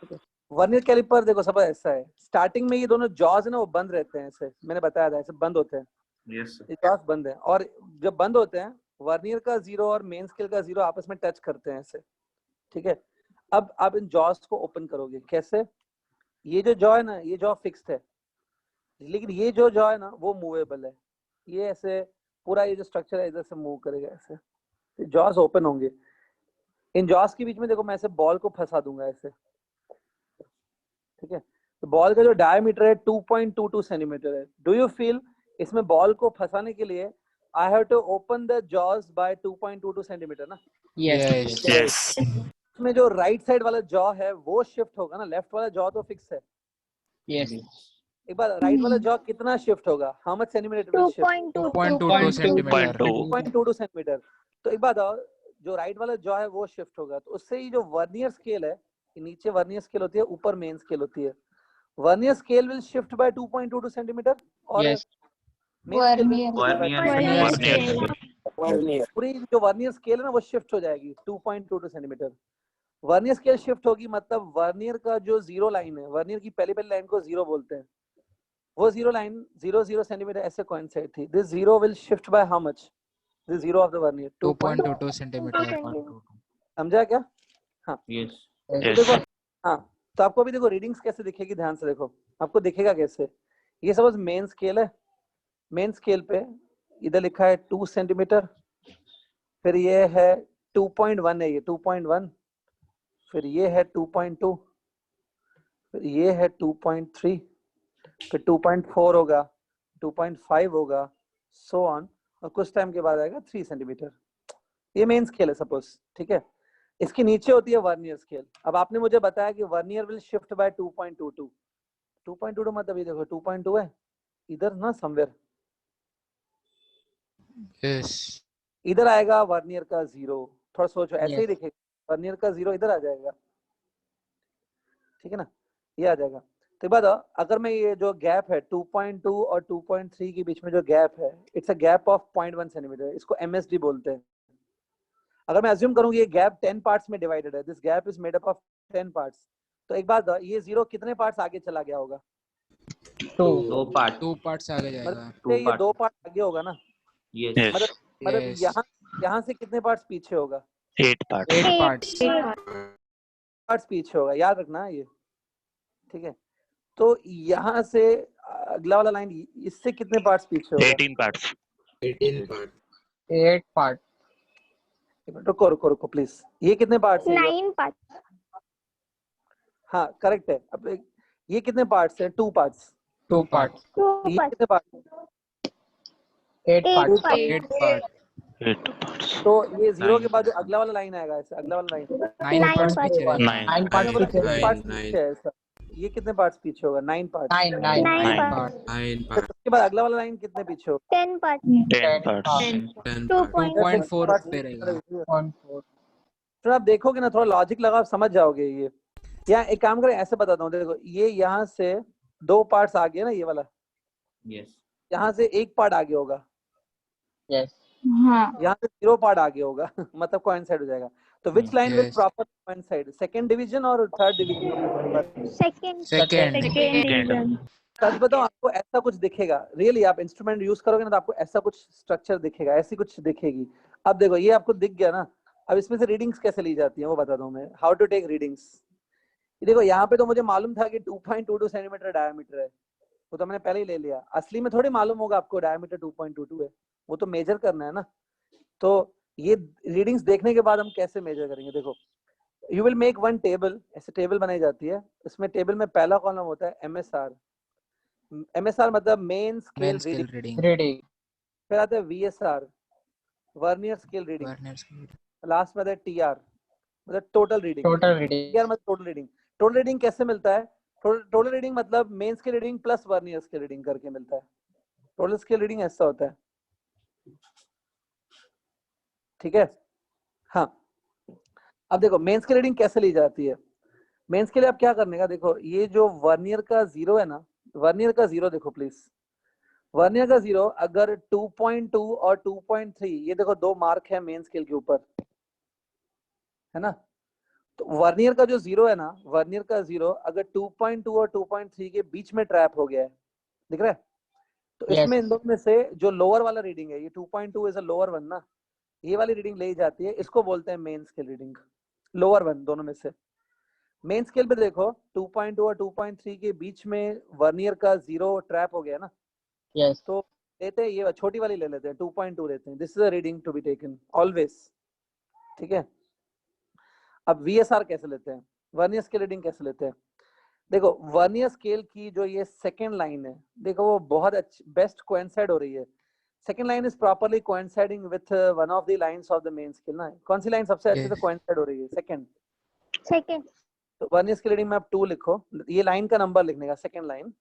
देखो वर्नियर कैलिपर देखो सब ऐसा है, स्टार्टिंग में ये दोनों जॉज है ना वो बंद रहते हैं, ऐसे मैंने बताया था, ऐसे बंद होते हैं। yes ये जॉज बंद है, और जब बंद होते हैं वर्नियर का 0 और मेन स्केल का 0 आपस में टच करते हैं ऐसे, ठीक है। अब आप इन जॉज को ओपन करोगे कैसे? ये जो जॉ है ना, ये जॉ फिक्स्ड है, लेकिन ये जो जॉ है ना वो मूवेबल है। ये ऐसे पूरा ये जो स्ट्रक्चर है इधर से मूव करेगा, ऐसे जॉज ओपन होंगे। इन जॉज के बीच में देखो मैं ऐसे बॉल को फंसा दूंगा ऐसे, ठीक है। तो बॉल का जो डायमीटर है 2.22 सेंटीमीटर है। डू यू फील इसमें बॉल को फंसाने के लिए I have to open the jaws by 2.22 centimetre ना। Yes. Yes. इसमें जो राइट साइड वाला जॉ है वो शिफ्ट होगा ना, लेफ्ट वाला जॉ तो फिक्स है। Yes. एक बार राइट वाला जॉ कितना शिफ्ट होगा, how much centimetre will shift? 2.22 centimeter. 2.22 centimetre. तो एक बात और, जो राइट वाला जॉ है वो शिफ्ट होगा, तो उससे ही जो वर्नियर स्केल है, नीचे वर्नियर स्केल होती है, ऊपर मेन स्केल होती है, vernier scale will shift by 2.22 centimetre और Yes. Vernier Vernier scale. Vernier पूरी जो वर्नियर स्केल है ना वो शिफ्ट हो जाएगी 2.22 सेंटीमीटर। वर्नियर स्केल शिफ्ट होगी मतलब वर्नियर का जो जीरो लाइन है, वर्नियर की पहली पहली लाइन को जीरो बोलते हैं, वो जीरो लाइन 0 सेंटीमीटर ऐसे कोइंसाइड थी। This zero will shift by how much? This zero of the vernier 2.22 centimeter. समझा क्या? हाँ Yes. तो देखो, हाँ तो आपको अभी देखो रीडिंग्स कैसे दिखेगी, ध्यान से देखो आपको दिखेगा कैसे। ये सपोज मेन स्केल है, मेन स्केल पे इधर लिखा है 2 सेंटीमीटर, फिर ये है 2.1 है, ये 2.1, फिर ये है 2.2, फिर ये है 2.3, फिर 2.4 होगा, 2.5 होगा, सो ऑन, और कुछ टाइम के बाद आएगा 3 सेंटीमीटर। ये मेन स्केल है सपोज, ठीक है। इसके नीचे होती है वर्नियर स्केल। अब आपने मुझे बताया कि वर्नियर विल शिफ्ट बाय 2.22, 2.22 मतलब ये देखो 2.2 है इधर ना समवेयर, Yes. इधर आएगा वर्नियर का जीरो। थोड़ा सोचो, ऐसे ही दिखेगा, वर्नियर का जीरो इधर आ जाएगा, ठीक है ना, ये आ जाएगा। तो बाद अगर मैं ये जो गैप है 2.2 और 2.3 के बीच में जो गैप है, it's a gap of 0.1 centimetre, इसको MSD बोलते हैं। अगर मैं अज्यूम करूँ ये गैप 10 पार्ट्स में डिवाइडेड है, this gap is made up of 10 parts, तो एक बात ये जीरो कितने पार्ट्स आगे चला गया होगा? 2 2 parts आगे जाएगा. मतलब ये 2 पार्ट आगे होगा ना, Yes. मतलब Yes. यहाँ से कितने पार्ट्स पीछे होगा? 8 parts. 8 parts. पार्ट्स पीछे होगा, याद रखना ये, ठीक है। तो यहाँ से अगला वाला लाइन इससे कितने पार्ट्स पीछे होगा? 18 parts. 8 part. रुको रुको रुको प्लीज, ये कितने पार्ट्स हैं? 9 parts. हाँ करेक्ट है। अब ये कितने पार्ट्स हैं? 2 पार्ट्स। 2 parts. 2 ये parts. कितने पार्ट्स? 8 parts. 8 parts. 8 parts. तो ये जीरो के 9 बाद जो अगला वाला लाइन आएगा, ऐसे अगला वाला लाइन 9 Nine parts parts. पीछे रहेगा. 9 parts मतलब पीछे कितने पार्ट्स पीछे है ऐसा? ये कितने पार्ट्स पीछे होगा? 9 पार्ट्स। 9 9 parts. parts. उसके बाद अगला वाला लाइन कितने पीछे होगा? 10 parts. 10 parts. 2.4 2.4 पे रहेगा. 4. तो आप देखोगे ना, थोड़ा लॉजिक लगा, आप समझ जाओगे ये। या एक काम करें, ऐसे बताता हूँ, देखो ये यहाँ से 2 पार्ट्स आ गए ना, ये वाला Yes. यहाँ से 1 पार्ट आगे होगा, Yes. हाँ यहाँ से 0 पार्ट आगे होगा मतलब कोइंसाइड हो जाएगा। तो which line will Yes. Proper coincide? Second division और third division? Second. Second. Division. सच बताओ, आपको ऐसा कुछ दिखेगा रियली, आप इंस्ट्रूमेंट यूज करोगे ना तो आपको ऐसा कुछ स्ट्रक्चर दिखेगा, ऐसी कुछ दिखेगी। अब देखो ये आपको दिख गया ना, अब इसमें से रीडिंग्स कैसे ली जाती है वो बताता हूँ मैं, हाउ टू टेक रीडिंग्स। देखो यहाँ पे तो मुझे मालूम था कि 2.22 सेंटीमीटर डायमीटर है, वो तो मैंने पहले ही ले लिया। असली में थोड़ी मालूम होगा आपको डायमीटर 2.22 है, वो तो मेजर करना है ना। तो ये रीडिंग्स देखने के बाद हम कैसे मेजर करेंगे? देखो you will make one table, ऐसे टेबल बनाई जाती है, इसमें टेबल में पहला कॉलम होता है MSR। MSR मतलब main scale Main scale reading, reading. Ready. फिर आता है VSR vernier scale reading, Vernier scale. Last में आता है TR मतलब total reading. Total reading. TR मतलब टोटल रीडिंग। टोटल रीडिंग कैसे मिलता है? टोटल रीडिंग मतलब main scale reading plus vernier scale reading करके मिलता है। टोटल स्केल रीडिंग ऐसा होता है, ठीक है। हाँ अब देखो मेन स्केल रीडिंग कैसे ली जाती है। मेन स्केल आप क्या करने का, देखो ये जो वर्नियर का जीरो है ना, वर्नियर का जीरो देखो प्लीज, वर्नियर का जीरो अगर 2.2 और 2.3, ये देखो 2 मार्क है मेन स्केल के ऊपर, है ना। तो वर्नियर का जो जीरो है ना, वर्नियर का जीरो अगर 2.2 और 2.3 के बीच में ट्रैप हो गया है, दिख रहा है, तो Yes. इसमें इन दोनों में से जो लोअर वाला रीडिंग है, ये 2.2 इज अ लोअर वन ना, ये वाली रीडिंग ले जाती है, इसको बोलते हैं main scale reading. Lower one दोनों में से मेन स्केल पे देखो 2.2 और 2.3 के बीच में वर्नियर का जीरो ट्रैप हो गया ना, Yes. तो लेते हैं ये छोटी वाली ले लेते हैं, 2.2 लेते हैं। This is a reading to be taken always, ठीक है। अब VSR कैसे लेते हैं, वर्नियर स्केल रीडिंग कैसे लेते हैं? देखो वर्नियर स्केल की जो ये सेकंड लाइन है, देखो वो बहुत अच्छी बेस्ट कोइंसाइड हो रही है। Second line is properly coinciding with one of the lines of the main scale ना। कौन सी लाइन सबसे अच्छे से कोइंसाइड हो रही है? सेकंड। सेकंड। तो वर्नियर स्केल रीडिंग में आप 2 लिखो, ये लाइन का नंबर लिखने का, सेकंड लाइन।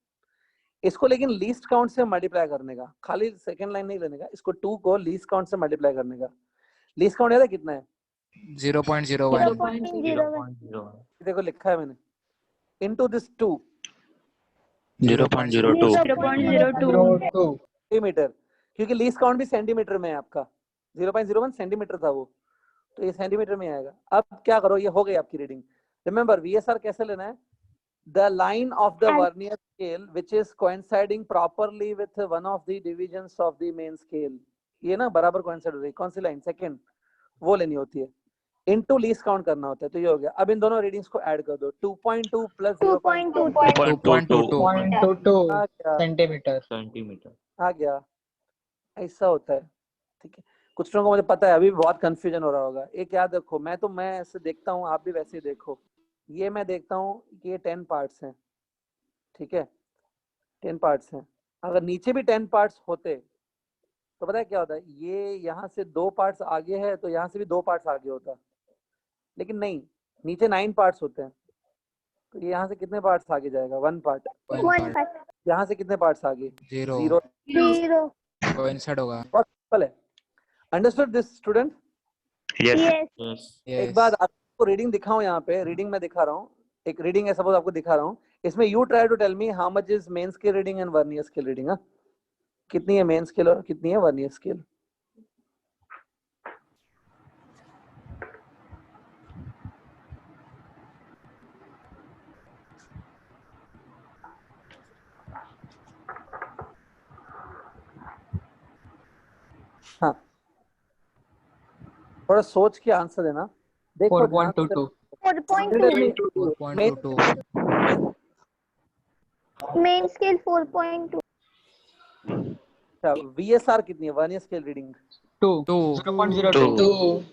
इसको लेकिन लीस्ट काउंट से मल्टीप्लाई करने का, खाली सेकंड लाइन नहीं लेने का, इसको 2 को लीस्ट काउंट से मल्टीप्लाई करने का। लीस्ट काउंट याद है कितना है? 0.01 देखो लिखा है मैंने, इनटू दिस 2 0.02 सेंटीमीटर, क्योंकि लीस्ट काउंट भी सेंटीमीटर में है आपका। 0.01 सेंटीमीटर था वो, तो ये सेंटीमीटर में आएगा। अब क्या करो, ये हो गई आपकी रीडिंग। रिमेंबर VSR कैसे लेना है? The line of the vernier scale which is coinciding properly with one of the divisions of the main scale, ये ना बराबर coincide हो रही है। कौन सी लाइन? सेकंड, वो लेनी होती है। इनटू लीस्ट काउंट करना होता है, तो ये हो गया। अब इन दोनों रीडिंग्स को ऐड कर दो, 2.2 प्लस 2.22 सेंटीमीटर। आ गया। ऐसा होता है, ठीक है। कुछ लोगों को मुझे पता है अभी भी बहुत कंफ्यूजन हो रहा होगा। एक याद रखो, मैं ऐसे देखता हूँ, आप भी वैसे ही देखो। ये मैं देखता हूँ कि ये 10 पार्ट्स हैं, ठीक है, 10 पार्ट्स हैं। अगर नीचे भी 10 पार्ट्स होते तो पता है क्या होता है? ये यहाँ से 2 पार्ट्स आगे है, तो यहाँ से भी 2 पार्ट्स आगे होता। लेकिन नहीं, नीचे 9 पार्ट्स होते हैं, तो ये यहाँ से कितने पार्ट्स आगे जाएगा? 1 पार्ट। यहाँ से कितने पार्ट्स आगे? 0। कोइंसाइड होगा। बहुत सिंपल है। Understood this student? Yes. एक बात आपको रीडिंग दिखाऊं, यहाँ पे रीडिंग में दिखा रहा हूँ। एक रीडिंग है, सपोज आपको दिखा रहा हूँ। इसमें you try to tell me how much is main scale reading and vernier scale reading. हाँ, कितनी है मेन स्केल और कितनी है वर्नियर स्केल? हाँ, थोड़ा सोच के आंसर देना। देखो 4.22 मेन स्केल 4.2। VSR कितनी है? Vernier scale reading 0.02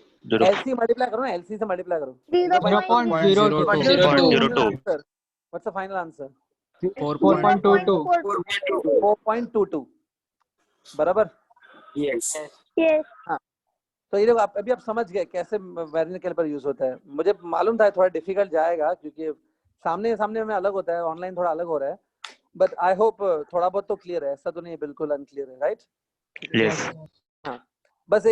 LC multiply करो ना, LC से मल्टीप्लाई करो। 0.02 व्हाट्स द फाइनल आंसर? 4.22 बराबर। Yes. हाँ, तो ये देखो अभी आप समझ गए कैसे वर्नियर कैलिपर यूज होता है। मुझे मालूम था थोड़ा डिफिकल्ट जाएगा, क्योंकि सामने में अलग होता है, ऑनलाइन थोड़ा अलग हो रहा है। बट आई होप थोड़ा बहुत तो क्लियर है, ऐसा तो नहीं बिल्कुल अनक्लियर है, राइट? Yes. हाँ, बस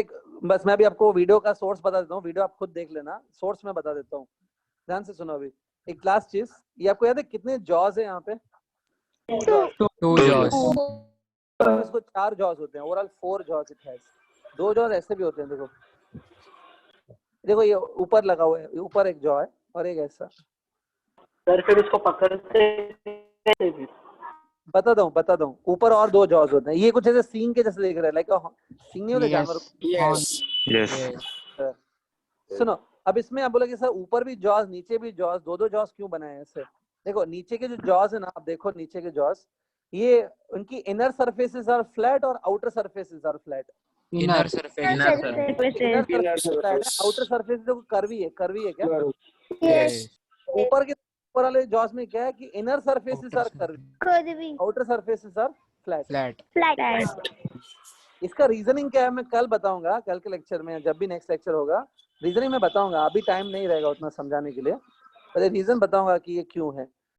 मैं भी आपको वीडियो का सोर्स बता देता हूँ, वीडियो आप खुद देख लेना, सोर्स मैं बता देता हूँ। ध्यान से सुनो। अभी एक लास्ट चीज, ये आपको याद है कितने जॉज है यहाँ पे? 2 jaws। इसको 4 जॉज होते हैं, overall 4 jaws it has. 2 jaws ऐसे भी होते हैं, देखो ये ऊपर लगा हुआ है, ऊपर एक जॉ है और एक ऐसा। सर फिर इसको पकड़ते भी। बता दूं, ऊपर और 2 जॉज होते हैं। ये कुछ ऐसे सींग के जैसे दिख रहा है, लाइक सींग नहीं होते जानवर। Yes. सुनो, अब इसमें आप बोलोगे सर ऊपर भी जॉज नीचे भी जॉज, 2 जॉज क्यों बनाए हैं ऐसे? देखो नीचे के जो जॉज है ना, आप देखो नीचे के जॉज, ये उनकी इनर सरफेसेस आर फ्लैट और outer surfaces are flat. Inner surface. Outer surface देखो कर्वी है क्या? Yes. ऊपर वाले जॉज में क्या है कि inner surfaces are curvy, outer surfaces are flat. इसका रीजनिंग क्या है मैं कल बताऊंगा, कल के लेक्चर में, जब भी नेक्स्ट लेक्चर होगा रीजनिंग में बताऊंगा। अभी टाइम नहीं रहेगा उतना समझाने के लिए, पर रीजन बताऊंगा कि ये क्यों है।